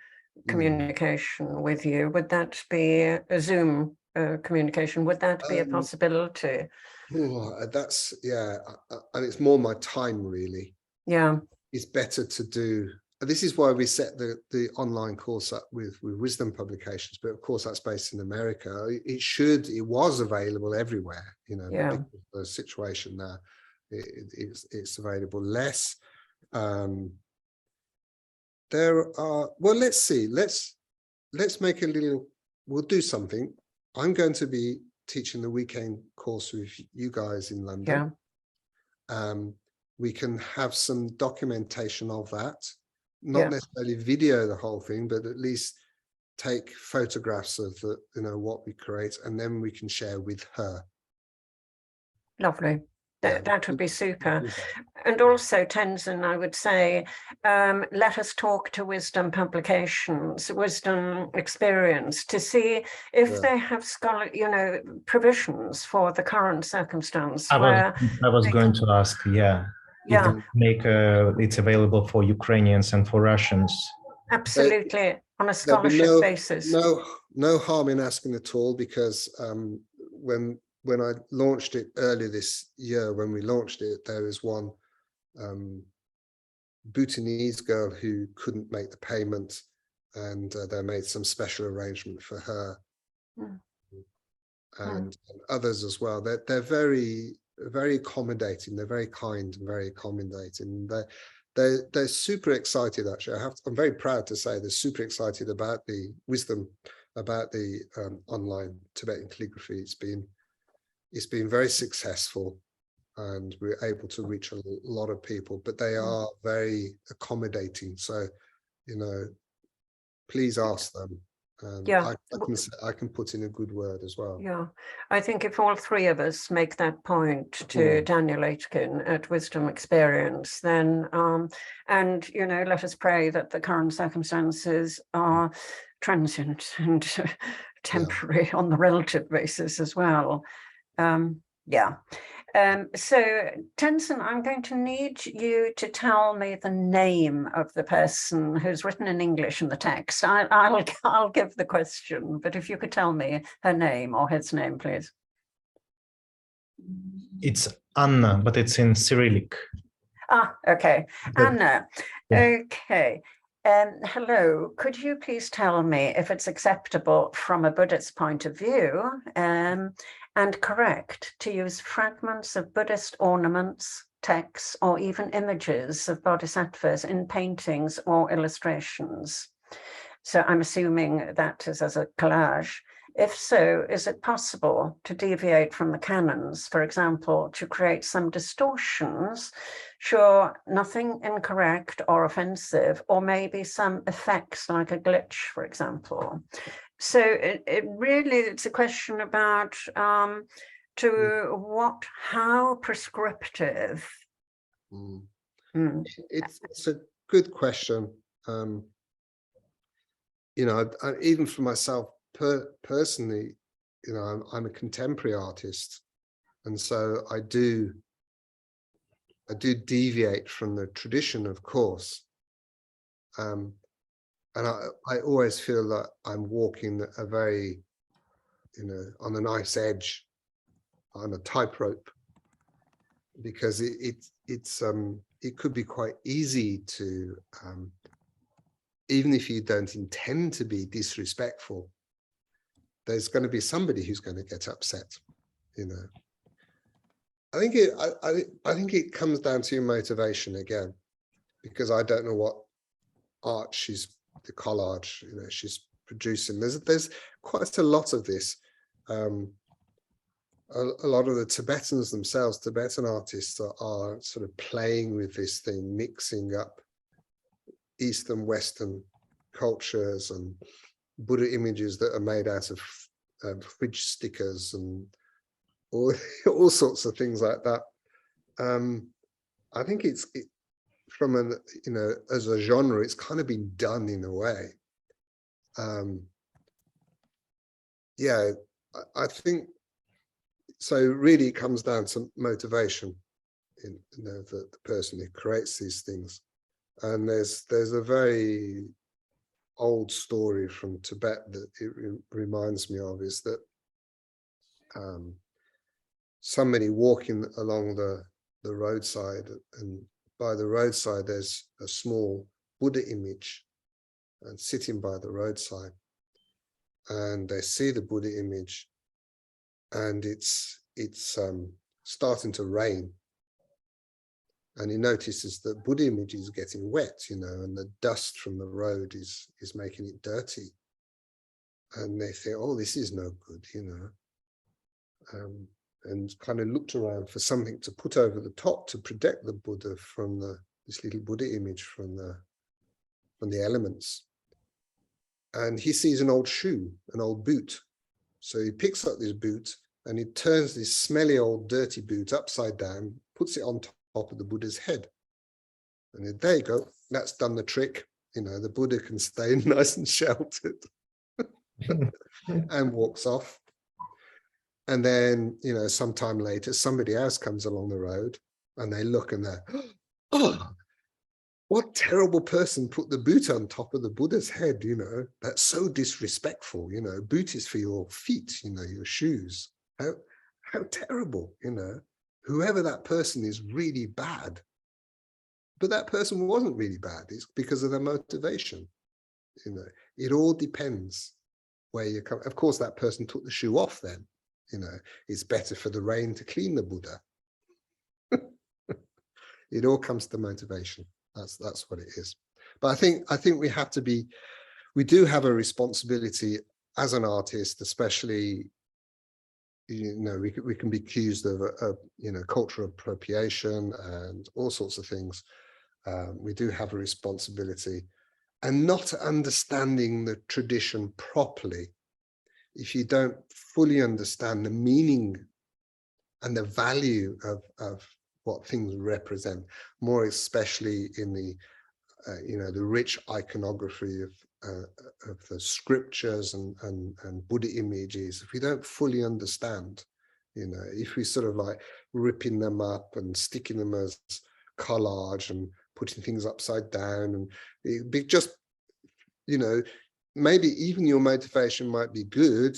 communication with you, would that be a Zoom communication? Would that be a possibility? That's, and it's more my time, really. Yeah. It's better to do. This is why we set the online course up with Wisdom Publications, but of course that's based in America. It was available everywhere, but because of the situation now, it's available less. Let's see. Let's make we'll do something. I'm going to be teaching the weekend course with you guys in London. Yeah. We can have some documentation of that. Not necessarily video the whole thing, but at least take photographs of what we create, and then we can share with her. Lovely. That would be super. And also, Tenzin, I would say, let us talk to Wisdom Publications, Wisdom Experience, to see if they have provisions for the current circumstance. I was going to ask, make it's available for Ukrainians and for Russians. Absolutely, on a scholarship basis. No harm in asking at all, because when I launched it earlier this year, there was one Bhutanese girl who couldn't make the payment, and they made some special arrangement for her, and others as well. They're very, very accommodating. They're very kind and very accommodating. They're super excited, actually. I'm very proud to say they're super excited about the wisdom, about the online Tibetan calligraphy. It's been very successful, and we're able to reach a lot of people, but they are very accommodating. So, please ask them. I can put in a good word as well. Yeah, I think if all three of us make that point to Daniel Aitken at Wisdom Experience, then, let us pray that the current circumstances are transient and temporary on the relative basis as well. So Tenzin, I'm going to need you to tell me the name of the person who's written in English in the text. I'll give the question, but if you could tell me her name or his name, please. It's Anna, but it's in Cyrillic. Okay, Anna. Okay. Hello, could you please tell me if it's acceptable from a Buddhist point of view and correct to use fragments of Buddhist ornaments, texts, or even images of bodhisattvas in paintings or illustrations? So I'm assuming that is as a collage. If so, is it possible to deviate from the canons, for example, to create some distortions? Sure, nothing incorrect or offensive, or maybe some effects like a glitch, for example. So it really, it's a question about how prescriptive. It's a good question. You know, even for myself personally, you know, I'm a contemporary artist, and so I do deviate from the tradition, of course. And I always feel that I'm walking a very, you know, on a nice edge, on a tightrope, because it could be quite easy to, even if you don't intend to be disrespectful, there's going to be somebody who's going to get upset, you know. I think it comes down to your motivation again, because I don't know what art the collage, you know, she's producing. There's quite a lot of this. A lot of the Tibetans themselves, Tibetan artists, are sort of playing with this thing, mixing up Eastern, Western cultures and Buddha images that are made out of fridge stickers and all sorts of things like that. I think from an, you know, as a genre, it's kind of been done in a way. Yeah, I think so. Really, it comes down to motivation in, you know, the person who creates these things. And there's a very old story from Tibet that it reminds me of, is that somebody walking along the roadside, and by the roadside there's a small Buddha image, and sitting by the roadside, and they see the Buddha image, and it's starting to rain, and he notices that Buddha image is getting wet, you know, and the dust from the road is making it dirty, and they think, oh, this is no good, you know, and kind of looked around for something to put over the top to protect the Buddha from this little Buddha image from the elements. And he sees an old shoe, an old boot. So he picks up this boot and he turns this smelly old dirty boot upside down, puts it on top of the Buddha's head. And there you go, that's done the trick. You know, the Buddha can stay nice and sheltered and walks off. And then, you know, sometime later, somebody else comes along the road and they look and they're, oh, what terrible person put the boot on top of the Buddha's head, you know, that's so disrespectful, you know, boot is for your feet, you know, your shoes. How terrible, you know, whoever that person is really bad. But that person wasn't really bad. It's because of their motivation. You know, it all depends where you come. Of course, that person took the shoe off then. You know, it's better for the rain to clean the Buddha. It all comes to motivation. That's what it is. But I think we do have a responsibility as an artist, especially, you know, we can be accused of you know, cultural appropriation and all sorts of things. We do have a responsibility, and not understanding the tradition properly. If you don't fully understand the meaning and the value of what things represent, more especially in the you know, the rich iconography of the scriptures and Buddha images, if we don't fully understand, you know, if we sort of like ripping them up and sticking them as collage and putting things upside down, and it'd be just, you know, maybe even your motivation might be good,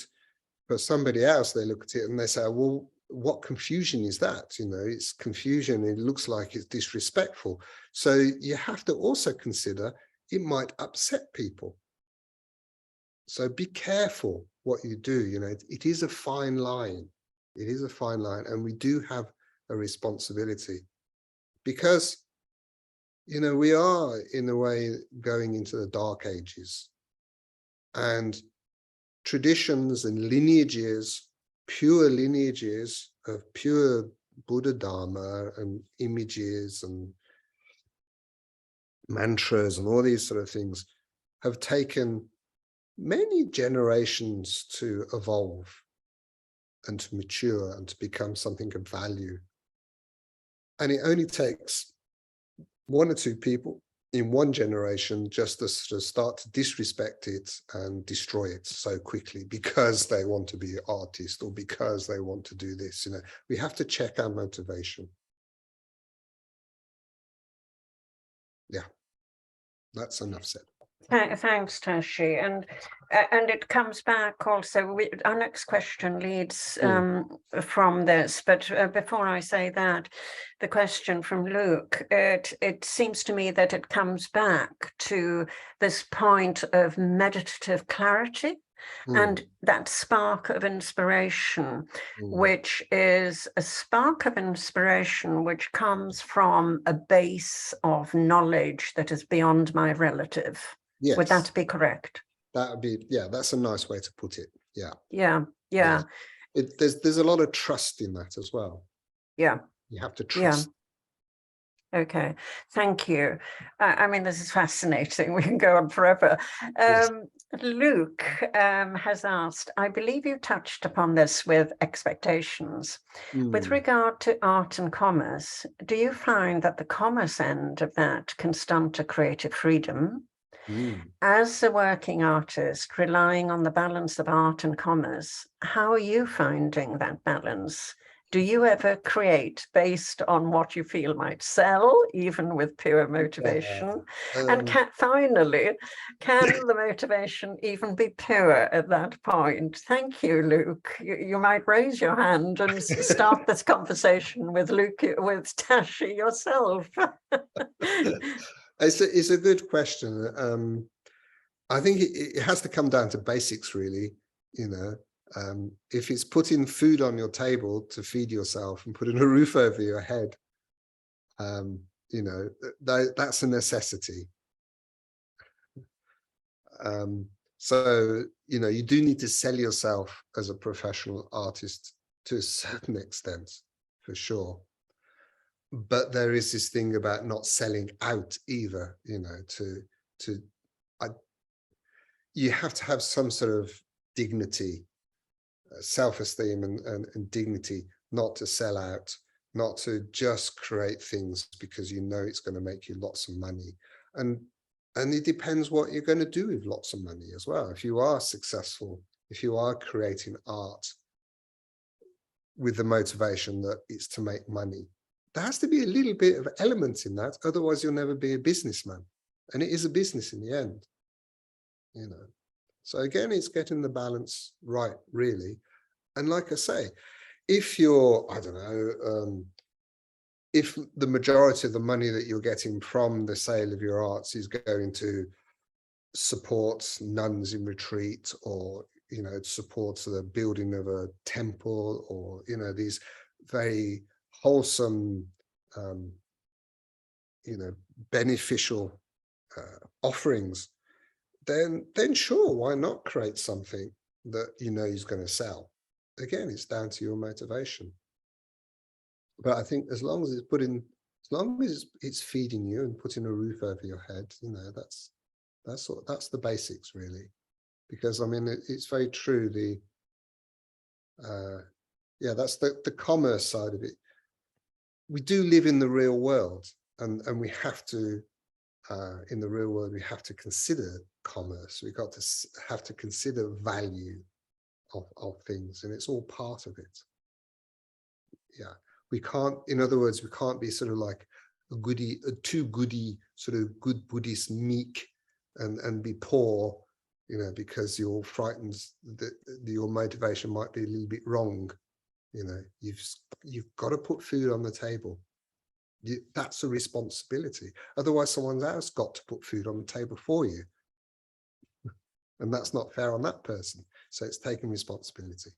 but somebody else, they look at it and they say, well, what confusion is that? You know, it's confusion. It looks like it's disrespectful. So you have to also consider it might upset people. So be careful what you do. You know, it is a fine line. It is a fine line. And we do have a responsibility, because, you know, we are in a way going into the dark ages, and traditions and lineages, pure lineages of pure Buddha Dharma and images and mantras and all these sort of things have taken many generations to evolve and to mature and to become something of value. And it only takes one or two people in one generation just to sort of start to disrespect it and destroy it so quickly because they want to be an artist or because they want to do this. You know, we have to check our motivation. Yeah, that's enough said. Thanks, Tashi. And it comes back also, our next question leads from this, but before I say that, the question from Luke, it seems to me that it comes back to this point of meditative clarity and that spark of inspiration, which is a spark of inspiration which comes from a base of knowledge that is beyond my relative. Yes. Would that be correct? That would be, yeah, that's a nice way to put it. Yeah. Yeah. There's a lot of trust in that as well. Yeah. You have to trust. Yeah. Okay, thank you. I mean, this is fascinating. We can go on forever. Yes. Luke has asked, I believe you touched upon this with expectations. With regard to art and commerce, do you find that the commerce end of that can stunt a creative freedom? As a working artist, relying on the balance of art and commerce, how are you finding that balance? Do you ever create based on what you feel might sell, even with pure motivation? And finally, can the motivation even be pure at that point? Thank you, Luke. You might raise your hand and start this conversation with Tashi yourself. It's a good question. I think it has to come down to basics, really. You know, if it's putting food on your table to feed yourself and putting a roof over your head, you know, that's a necessity. So, you know, you do need to sell yourself as a professional artist to a certain extent, for sure. But there is this thing about not selling out either, you know, you have to have some sort of dignity, self-esteem and dignity, not to sell out, not to just create things because you know it's going to make you lots of money. And it depends what you're going to do with lots of money as well. If you are successful, if you are creating art with the motivation that it's to make money, there has to be a little bit of elements in that. Otherwise, you'll never be a businessman. And it is a business in the end, you know. So again, it's getting the balance right, really. And like I say, if you're, I don't know, if the majority of the money that you're getting from the sale of your arts is going to support nuns in retreat, or, you know, supports the building of a temple, or, you know, these very wholesome, you know, beneficial offerings, then sure, why not create something that you know is going to sell? Again, it's down to your motivation. But I think as long as it's feeding you and putting a roof over your head, you know, that's the basics, really. Because I mean, it's very true. That's the commerce side of it. We do live in the real world, and we have to, in the real world, we have to consider commerce. We've got to have to consider value of things, and it's all part of it. Yeah, we can't, in other words, we can't be sort of like a too goody, sort of good Buddhist meek and be poor, you know, because you're frightened that your motivation might be a little bit wrong. You know, you've got to put food on the table. That's a responsibility. Otherwise, someone else got to put food on the table for you. And that's not fair on that person. So it's taking responsibility.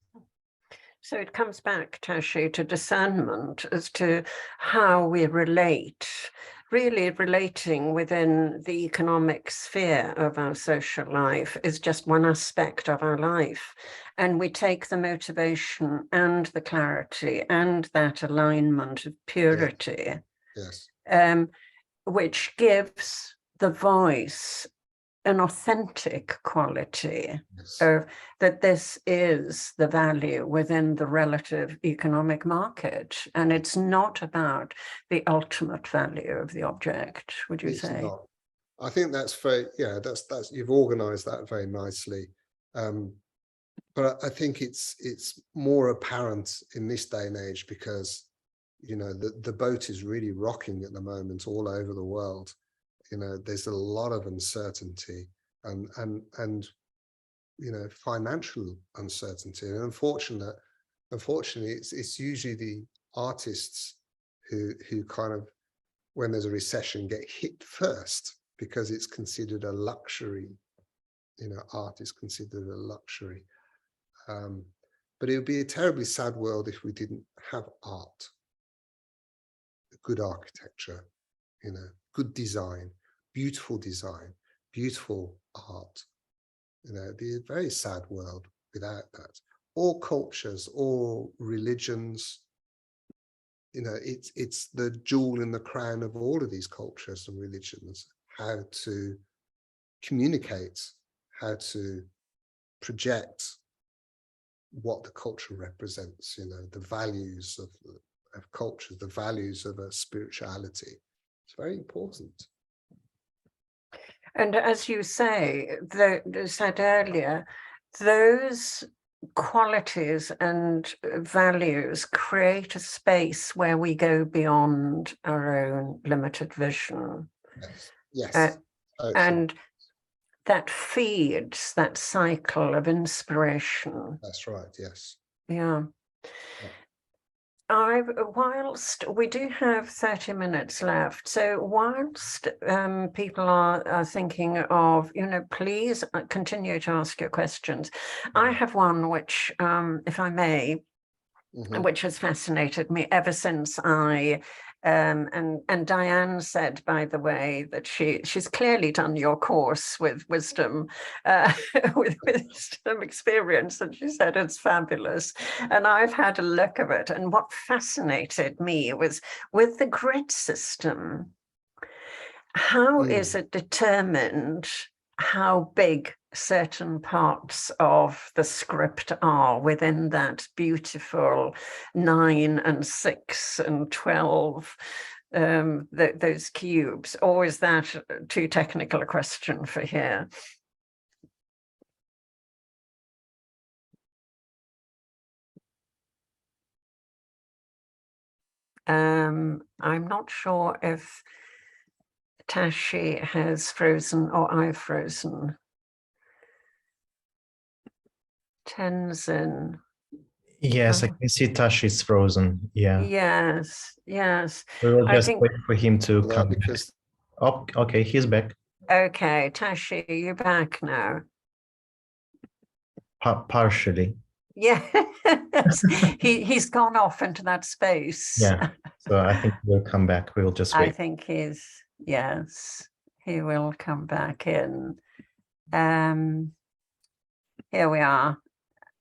So it comes back, Tashi, to discernment as to how we relate, really relating within the economic sphere of our social life is just one aspect of our life. And we take the motivation and the clarity and that alignment of purity, yes. Which gives the voice an authentic quality Yes. of that this is the value within the relative economic market, and it's not about the ultimate value of the object, would you It's say? not. I think that's very, yeah, that's you've organized that very nicely. But I think it's more apparent in this day and age because, you know, the boat is really rocking at the moment all over the world. You know, there's a lot of uncertainty and you know, financial uncertainty. And unfortunately, it's usually the artists who kind of, when there's a recession, get hit first because it's considered a luxury. You know, art is considered a luxury. But it would be a terribly sad world if we didn't have art, good architecture, you know, good design, beautiful art. You know, it'd be a very sad world without that. All cultures, all religions, you know, it's the jewel in the crown of all of these cultures and religions, how to communicate, how to project what the culture represents, you know, the values of culture, the values of a spirituality. It's very important. And as you say, said earlier, those qualities and values create a space where we go beyond our own limited vision. Yes. And that feeds that cycle of inspiration. That's right, yes. Yeah. Whilst we do have 30 minutes left, so whilst people are thinking of, you know, please continue to ask your questions. I have one which, if I may, which has fascinated me ever since I, and Diane said, by the way, that she's clearly done your course with wisdom, with wisdom experience, and she said it's fabulous. And I've had a look of it, and what fascinated me was with the grid system, how is it determined how big certain parts of the script are within that beautiful 9 and 6 and 12, those cubes, or is that too technical a question for here? I'm not sure if Tashi has frozen or I've frozen. Tenzin. Yes, I can see Tashi's frozen. Yeah. Yes, yes. We will just think, wait for him to come because back. Oh, okay, he's back. Okay, Tashi, you're back now. Partially. Yes, he's gone off into that space. Yeah, so I think he'll come back. We will just wait. I think yes, he will come back in. Here we are.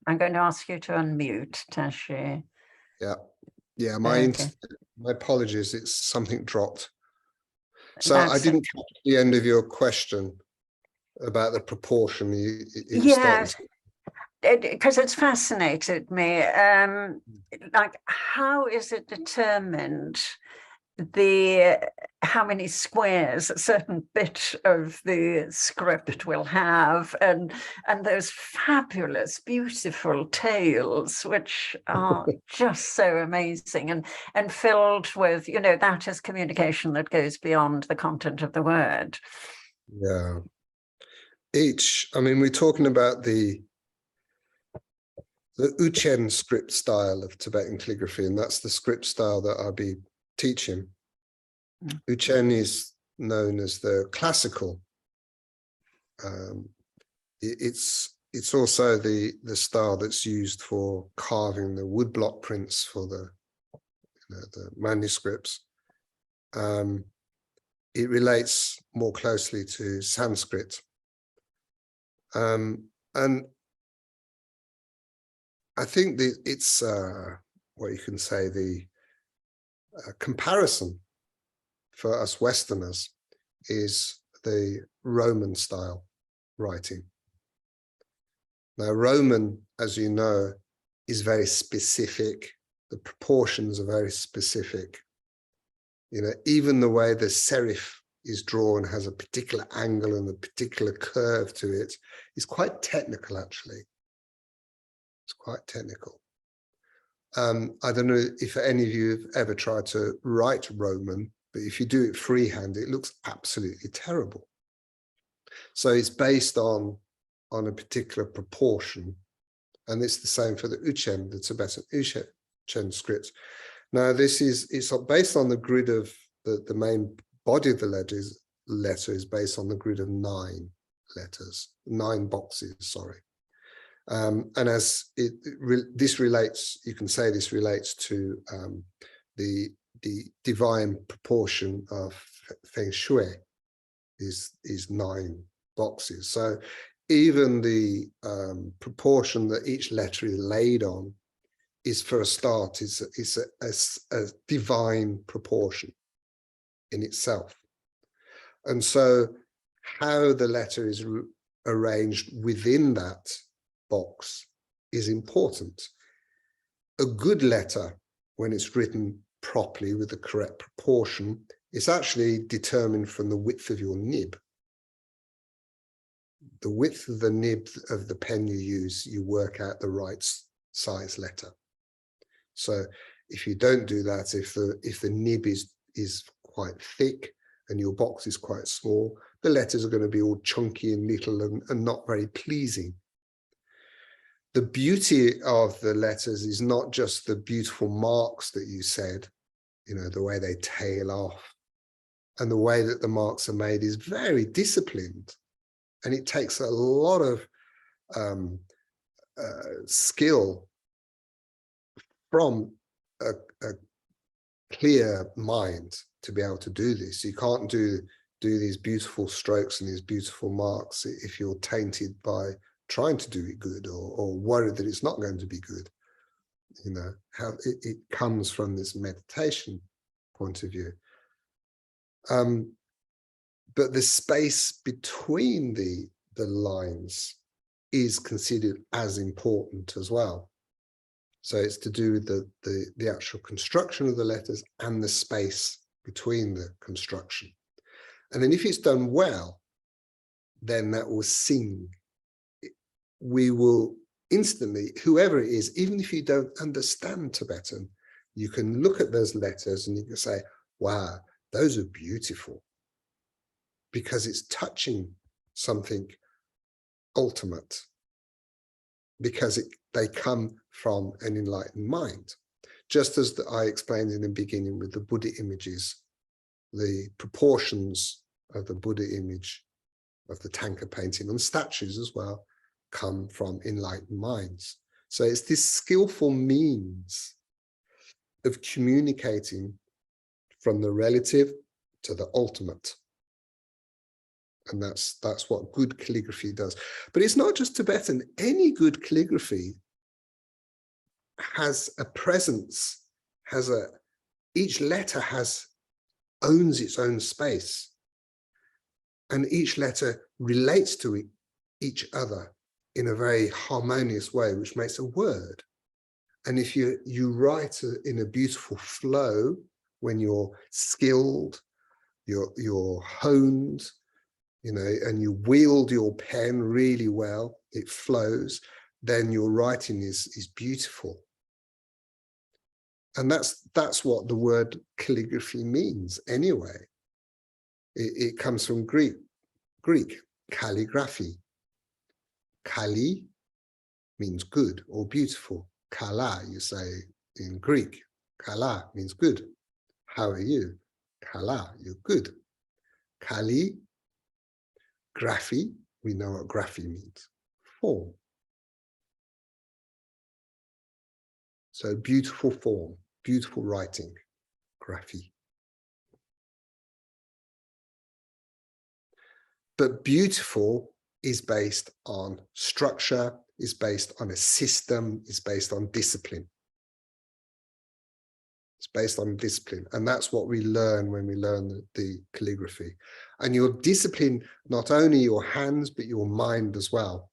I'm going to ask you to unmute, Tashi. Yeah, my apologies, it's something dropped. So I didn't catch the end of your question about the proportion. Yes, because it's fascinated me. Like, how is it determined how many squares a certain bit of the script will have, and those fabulous, beautiful tales, which are just so amazing and filled with, you know, that is communication that goes beyond the content of the word. Yeah. I mean, we're talking about the Uchen script style of Tibetan calligraphy, and that's the script style that I'll be teaching. Uchen is known as the classical. It's also the style that's used for carving the woodblock prints for the manuscripts. It relates more closely to Sanskrit, and I think that it's what you can say, the comparison for us Westerners is the Roman style. writing. Now, Roman, as you know, is very specific. The proportions are very specific. You know, even the way the serif is drawn has a particular angle and a particular curve to it. It's quite technical, actually. It's quite technical. I don't know if any of you have ever tried to write Roman, but if you do it freehand, it looks absolutely terrible. So it's based on a particular proportion, and it's the same for the Uchen, the Tibetan Uchen scripts. Now, it's based on the grid of the main body of the letter is based on the grid of 9 letters, 9 boxes, sorry. And as this relates, you can say this relates to the divine proportion of Feng Shui is 9 boxes. So even the proportion that each letter is laid on is, for a start, is a divine proportion in itself. And so how the letter is arranged within that box is important. A good letter, when it's written properly with the correct proportion, is actually determined from the width of your nib. The width of the nib of the pen you use, you work out the right size letter. So if you don't do that, if the nib is quite thick and your box is quite small, the letters are going to be all chunky and little and not very pleasing. The beauty of the letters is not just the beautiful marks that you said, you know, the way they tail off, and the way that the marks are made is very disciplined. And it takes a lot of skill from a clear mind to be able to do this. You can't do these beautiful strokes and these beautiful marks if you're tainted by trying to do it good or worried that it's not going to be good. You know, how it comes from this meditation point of view. But the space between the lines is considered as important as well. So it's to do with the actual construction of the letters and the space between the construction. And then if it's done well, then that will sing. We will instantly, whoever it is, even if you don't understand Tibetan, you can look at those letters and you can say, wow, those are beautiful, because it's touching something ultimate, because they come from an enlightened mind. Just as I explained in the beginning with the Buddha images, the proportions of the Buddha image, of the tanka painting and statues as well, come from enlightened minds. So it's this skillful means of communicating from the relative to the ultimate. And that's what good calligraphy does. But it's not just Tibetan. Any good calligraphy has a presence, each letter owns its own space. And each letter relates to each other in a very harmonious way, which makes a word. And if you write in a beautiful flow, when you're skilled, you're honed, you know, and you wield your pen really well, it flows, then your writing is beautiful. And that's what the word calligraphy means anyway. It comes from Greek, calligraphy. Kali means good or beautiful. Kala, you say in Greek. Kala means good. How are you? Kala, you're good. Kali, graphy, we know what graphy means. Form. So beautiful form, beautiful writing, graphy. But beautiful is based on structure, is based on a system, is based on discipline. It's based on discipline. And that's what we learn when we learn the calligraphy. And you'll discipline not only your hands, but your mind as well.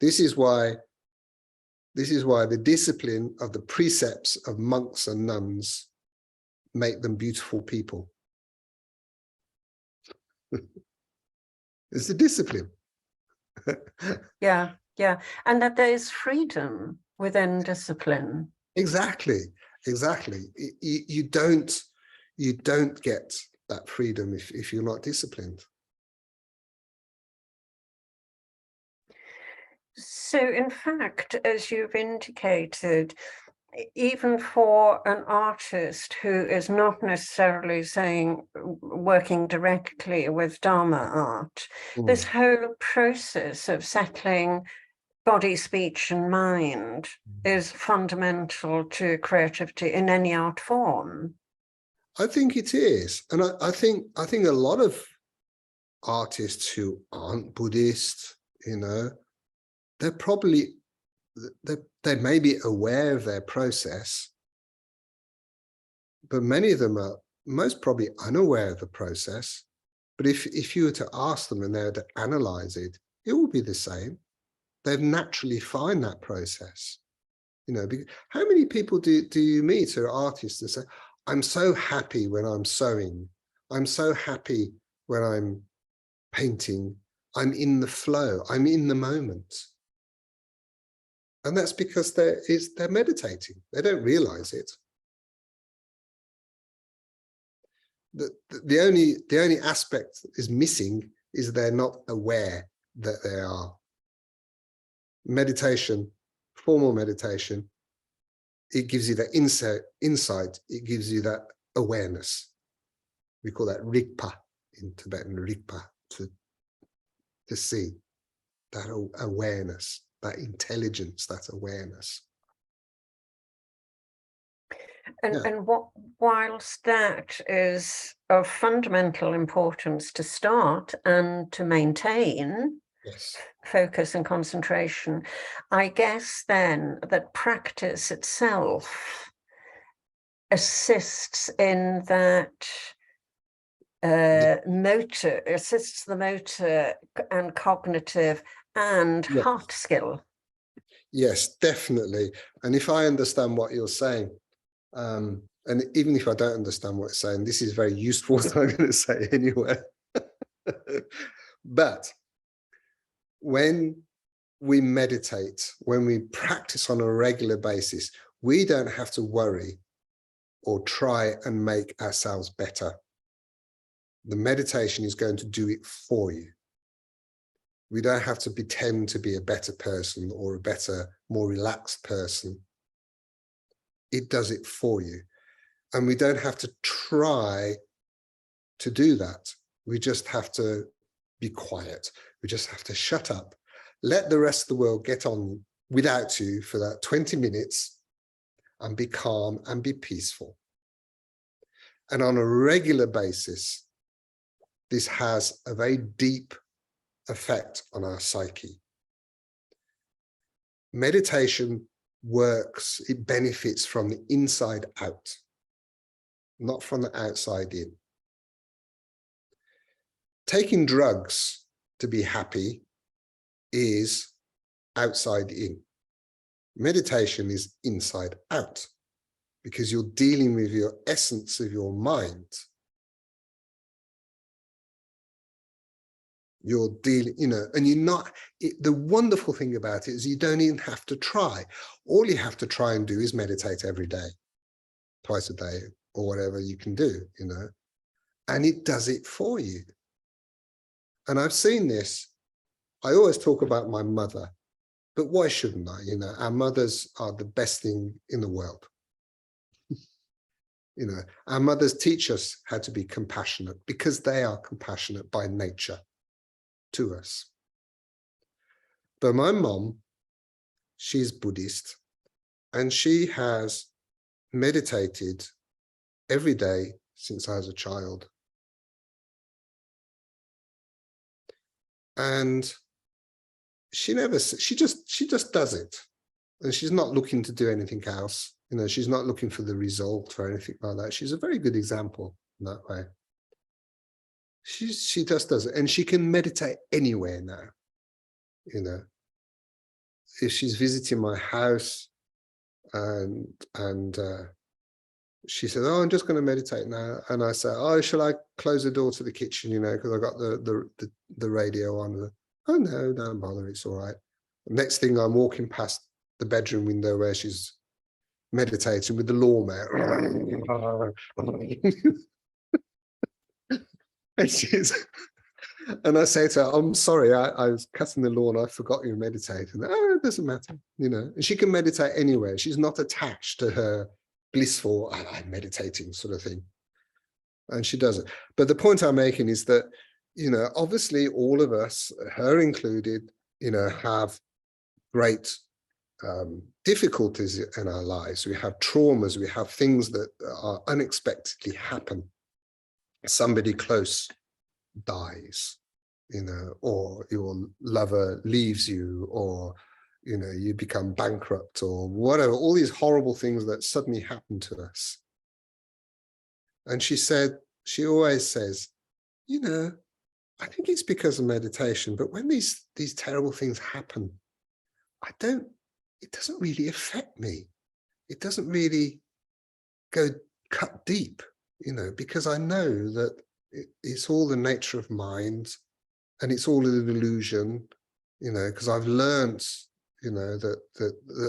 This is why the discipline of the precepts of monks and nuns make them beautiful people. It's the discipline. Yeah, yeah. And that there is freedom within discipline. Exactly. You don't get that freedom if you're not disciplined. So in fact, as you've indicated, even for an artist who is not necessarily working directly with Dharma art, this whole process of settling body, speech, and mind is fundamental to creativity in any art form. I think it is. And I think a lot of artists who aren't Buddhist, they're probably, they may be aware of their process, but many of them are most probably unaware of the process. But if you were to ask them and they were to analyze it, it will be the same. They've naturally find that process. How many people do you meet who are artists that say, I'm so happy when I'm sewing. I'm so happy when I'm painting. I'm in the flow. I'm in the moment. And that's because they're meditating. They don't realize it. The only aspect that is missing is they're not aware that they are. Meditation, formal meditation, it gives you that insight, it gives you that awareness. We call that rigpa in Tibetan, rigpa, to see that awareness, that intelligence, that awareness. And whilst that is of fundamental importance to start and to maintain, yes, focus and concentration, I guess then that practice itself assists in that assists the motor and cognitive and heart skill. Yes, definitely. And if I understand what you're saying, and even if I don't understand what you're saying, this is very useful, so I'm going to say anyway. But when we meditate, when we practice on a regular basis, we don't have to worry or try and make ourselves better. The meditation is going to do it for you. We don't have to pretend to be a better person or a better, more relaxed person. It does it for you. And we don't have to try to do that. We just have to be quiet. We just have to shut up. Let the rest of the world get on without you for that 20 minutes and be calm and be peaceful. And on a regular basis, this has a very deep effect on our psyche. Meditation works, it benefits from the inside out, not from the outside in. Taking drugs to be happy is outside in. Meditation is inside out, because you're dealing with your essence of your mind. You're dealing, and you're not, the wonderful thing about it is you don't even have to try. All you have to try and do is meditate every day, twice a day, or whatever you can do, and it does it for you. And I've seen this. I always talk about my mother, but why shouldn't I? Our mothers are the best thing in the world. Our mothers teach us how to be compassionate because they are compassionate by nature to us. But my mom, she's Buddhist, and she has meditated every day since I was a child. And she just does it, and she's not looking to do anything else. You know, she's not looking for the result or anything like that. She's a very good example in that way. She just does it, and she can meditate anywhere now. You know, if she's visiting my house and she said, "Oh, I'm just going to meditate now," and I say, "Oh, shall I close the door to the kitchen? You know, because I got the radio on." Oh no, don't bother. It's all right. Next thing, I'm walking past the bedroom window where she's meditating with the lawnmower. And I say to her, "I'm sorry, I was cutting the lawn. I forgot you were meditating." Oh, it doesn't matter, you know. And she can meditate anywhere. She's not attached to her blissful, I'm meditating sort of thing. And she does it. But the point I'm making is that, you know, obviously all of us, her included, you know, have great difficulties in our lives. We have traumas. We have things that are unexpectedly happen. Somebody close dies, you know, or your lover leaves you, or, you know, you become bankrupt or whatever, all these horrible things that suddenly happen to us. And she said, she always says, you know, I think it's because of meditation, but when these terrible things happen, it doesn't really affect me. It doesn't really cut deep, you know, because I know that it's all the nature of mind, and it's all an illusion, you know, because I've learned, you know, that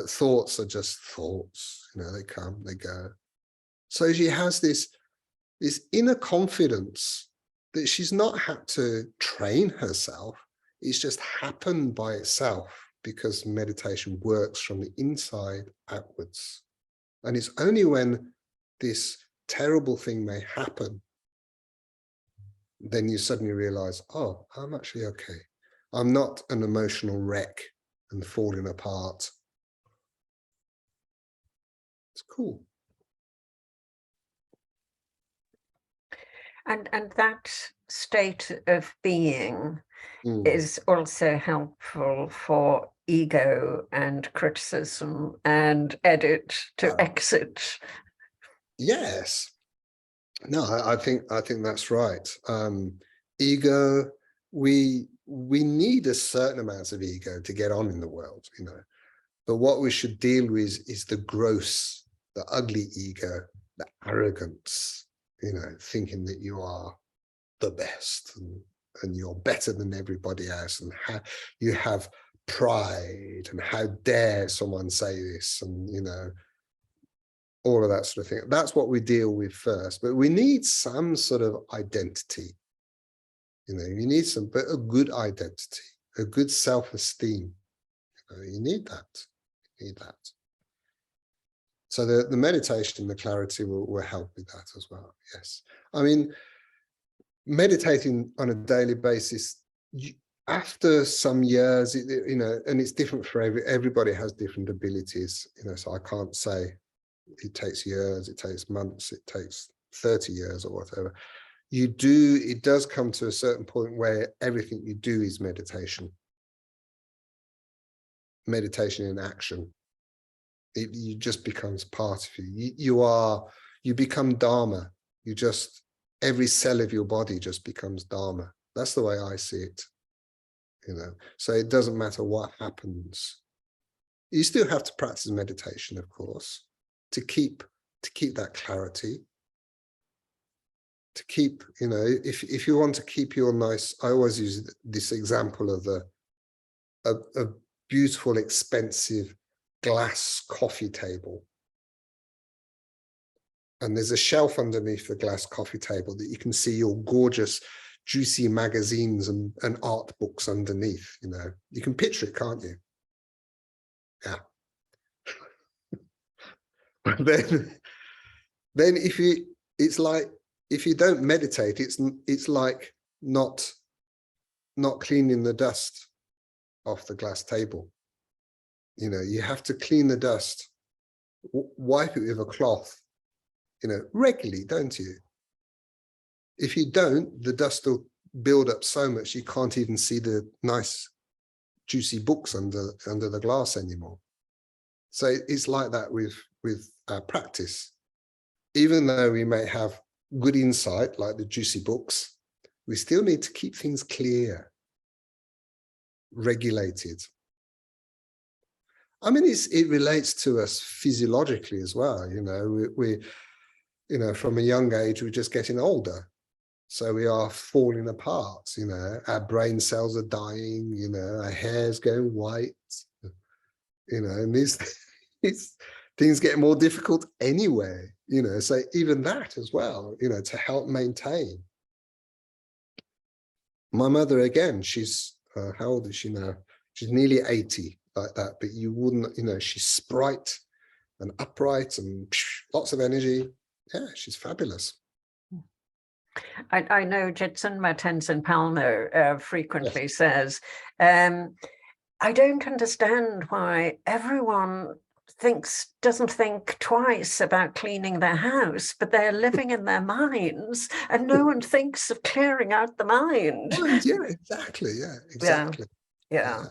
thoughts are just thoughts, you know, they come, they go. So she has this inner confidence that she's not had to train herself. It's just happened by itself, because meditation works from the inside outwards. And it's only when this terrible thing may happen, then you suddenly realize, oh, I'm actually okay. I'm not an emotional wreck and falling apart. It's cool. And that state of being is also helpful for ego and criticism and edit to exit. Yes. No, I think that's right. Ego, we need a certain amount of ego to get on in the world, you know. But what we should deal with is the gross, the ugly ego, the arrogance, you know, thinking that you are the best and you're better than everybody else, and how you have pride, and how dare someone say this, and, you know, all of that sort of thing. That's what we deal with first. But we need some sort of identity. You know, you need a good identity, a good self-esteem. You know, you need that. You need that. So the meditation, the clarity will help with that as well. Yes. I mean, meditating on a daily basis, after some years, you know, and it's different for everybody has different abilities, you know, so I can't say it takes years, it takes months, it takes 30 years or whatever. It does come to a certain point where everything you do is meditation. Meditation in action. It just becomes part of you. You become Dharma. Every cell of your body just becomes Dharma. That's the way I see it. You know, so it doesn't matter what happens. You still have to practice meditation, of course, to keep that clarity, to keep, you know, if you want to keep your nice, I always use this example of a beautiful, expensive glass coffee table. And there's a shelf underneath the glass coffee table that you can see your gorgeous, juicy magazines and art books underneath, you know. You can picture it, can't you? Yeah. then it's like, if you don't meditate, it's like not cleaning the dust off the glass table. You know, you have to clean the dust, wipe it with a cloth, you know, regularly, don't you? If you don't, the dust will build up so much you can't even see the nice, juicy books under the glass anymore. So it's like that with our practice. Even though we may have good insight, like the juicy books, we still need to keep things clear, regulated. I mean, it relates to us physiologically as well. You know, we you know, from a young age, we're just getting older. So we are falling apart, you know, our brain cells are dying, you know, our hair's going white, you know, and these things get more difficult anyway, you know, so even that as well, you know, to help maintain. My mother, again, she's, how old is she now? She's nearly 80, like that, but you wouldn't, you know, she's sprite and upright and lots of energy. Yeah, she's fabulous. I know Jitsunma Tenzin Palmo frequently says, I don't understand why everyone doesn't think twice about cleaning their house, but they're living in their minds and no one thinks of clearing out the mind. Yeah, exactly. Yeah, exactly. Yeah.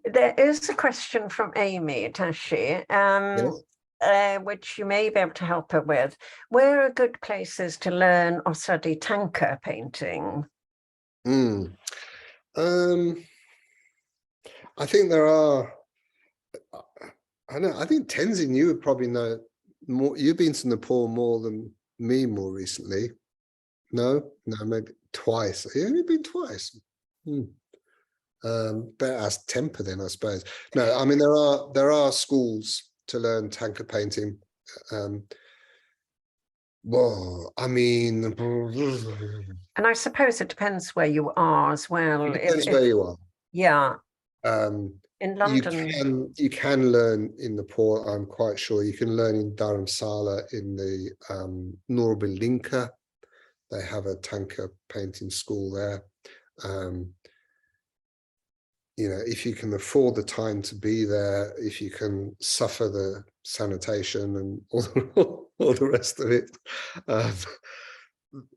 There is a question from Amy, Tashi, which you may be able to help her with. Where are good places to learn or study tanka painting? I think there are, I know, I think Tenzin, you would probably know more. You've been to Nepal more than me more recently. No, maybe twice. You've only been twice. Better ask Temper then, I suppose. No, I mean, there are schools to learn tanka painting. Well, I mean, and I suppose it depends where you are as well. It depends where you are. Yeah. In London, you can learn in Nepal. I'm quite sure you can learn in Dharamsala in the Norbalinka. They have a tanka painting school there. You know, if you can afford the time to be there, if you can suffer the sanitation and all the rest of it,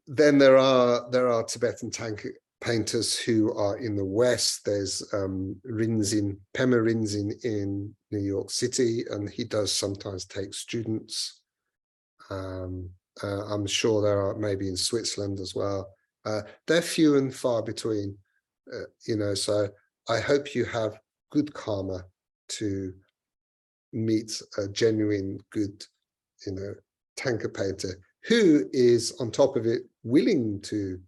then there are Tibetan tanka painters who are in the West. There's Pema Rinzin in New York City, and he does sometimes take students. I'm sure there are maybe in Switzerland as well. They're few and far between, you know, so I hope you have good karma to meet a genuine good, you know, tanka painter who is on top of it willing to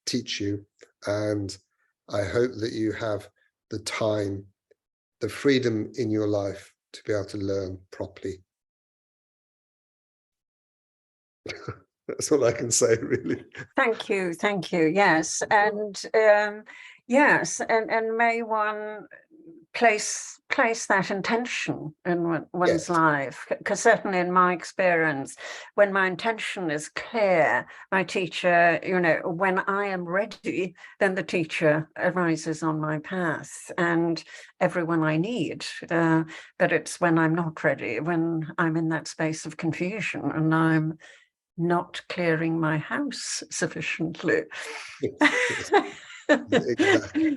teach you. And I hope that you have the time, the freedom in your life to be able to learn properly. That's all I can say, really. Thank you. Yes, and yes, and may one place that intention in one's life, because certainly in my experience, when my intention is clear, my teacher, you know, when I am ready, then the teacher arises on my path and everyone I need. But it's when I'm not ready, when I'm in that space of confusion and I'm not clearing my house sufficiently. Exactly.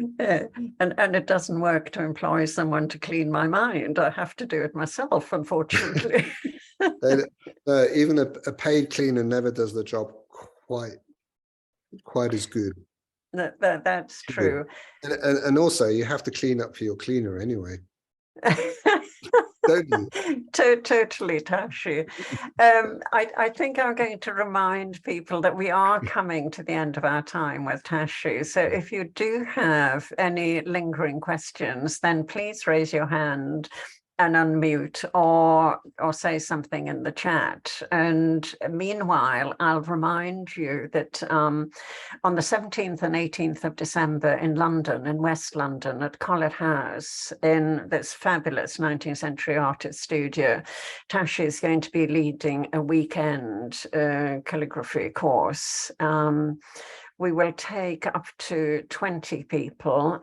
And it doesn't work to employ someone to clean my mind. I have to do it myself, unfortunately. Even a paid cleaner never does the job quite as good. That's true. And also you have to clean up for your cleaner anyway. Don't you? Totally, Tashi. I think I'm going to remind people that we are coming to the end of our time with Tashi. So if you do have any lingering questions, then please raise your hand and unmute or say something in the chat. And meanwhile, I'll remind you that on the 17th and 18th of December in London, in West London, at Collett House, in this fabulous 19th century artist studio, Tashi is going to be leading a weekend calligraphy course, we will take up to 20 people.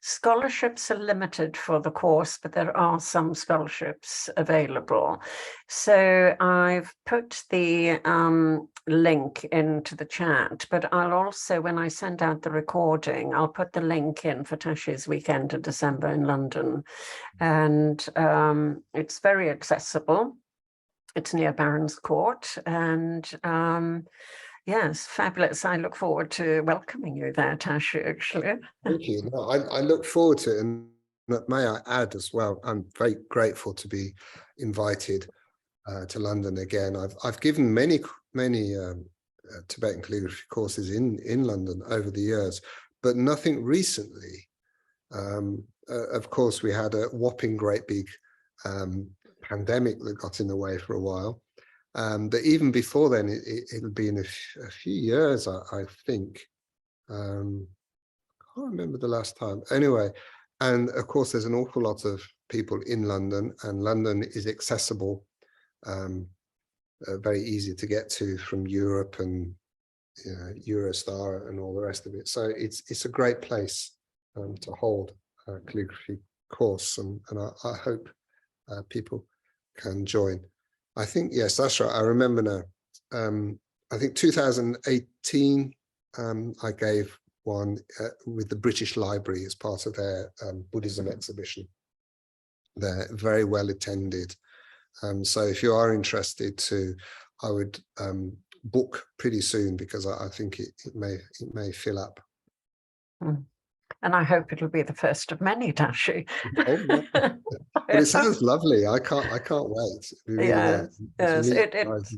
Scholarships are limited for the course, but there are some scholarships available. So I've put the link into the chat, but I'll also, when I send out the recording, I'll put the link in for Tashi's weekend in December in London. And it's very accessible. It's near Barons Court, and yes, fabulous. I look forward to welcoming you there, Tashi, actually. Thank you. No, I look forward to it. And may I add as well, I'm very grateful to be invited to London again. I've given many Tibetan calligraphy courses in London over the years, but nothing recently. Of course, we had a whopping great big pandemic that got in the way for a while. But even before then, it'll be in a few years, I think. I can't remember the last time. Anyway, and of course, there's an awful lot of people in London, and London is accessible, very easy to get to from Europe and Eurostar and all the rest of it. So it's a great place to hold a calligraphy course, and I hope people can join. I think, yes, that's right. I remember now. I think 2018, I gave one with the British Library as part of their Buddhism exhibition. They're very well attended. So if you are interested I would book pretty soon, because I think it may fill up. And I hope it'll be the first of many, Tashi. Oh, yeah. But it sounds lovely. I can't wait. Really Yes, yes.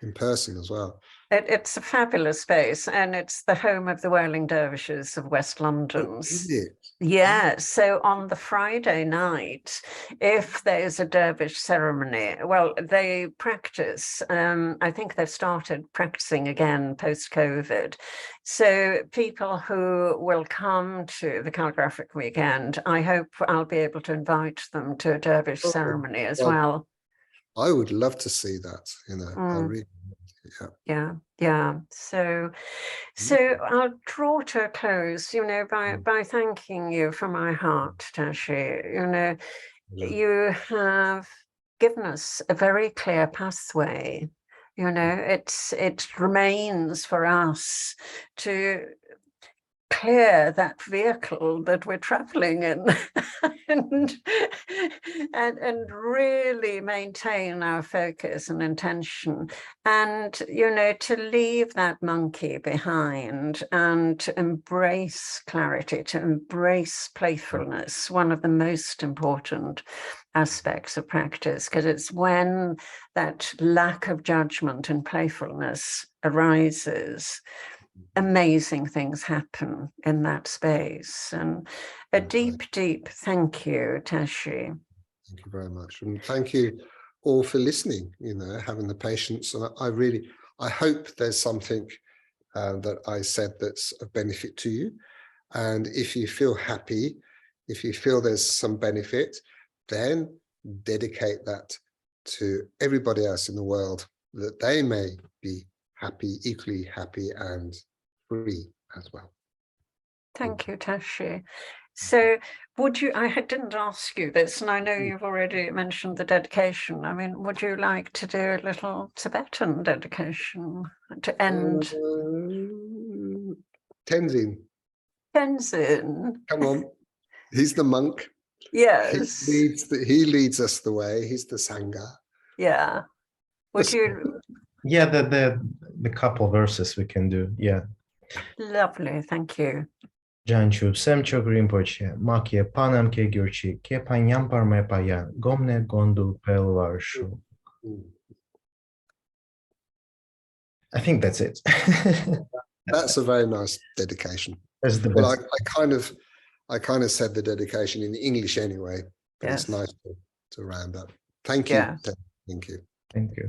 In person as well. It's a fabulous space, and it's the home of the Whirling Dervishes of West London. Oh, is it? Yeah, so on the Friday night, if there's a dervish ceremony, well, they practice. I think they've started practicing again post-COVID. So people who will come to the calligraphic weekend, I hope I'll be able to invite them to a dervish ceremony as well. I would love to see that, I really, Yeah. So I'll draw to a close, by thanking you from my heart, Tashi. You have given us a very clear pathway. It remains for us to clear that vehicle that we're traveling in and really maintain our focus and intention, and to leave that monkey behind and to embrace clarity, to embrace playfulness, one of the most important aspects of practice, because it's when that lack of judgment and playfulness arises, amazing things happen in that space. And a deep thank you, Tashi. Thank you very much. And thank you all for listening, having the patience. And I hope there's something that I said that's of benefit to you. And if you feel happy, if you feel there's some benefit, then dedicate that to everybody else in the world, that they may be happy, equally happy and free as well. Thank you, Tashi. So I didn't ask you this, and I know you've already mentioned the dedication. I mean, would you like to do a little Tibetan dedication to end? Tenzin. Tenzin. Come on. He's the monk. Yes. He leads us the way. He's the Sangha. Yeah. Would you? Yeah, the couple verses we can do. Yeah. Lovely. Thank you. Janchu semcho grimpoche, makie panem ke gyurchi, ke panyam parme paya, gomne gondu pelvarshu. I think that's it. That's a very nice dedication. That's the well, best. I kind of said the dedication in English anyway, but yes. It's nice to round up. Thank you. Yeah. Thank you. Thank you.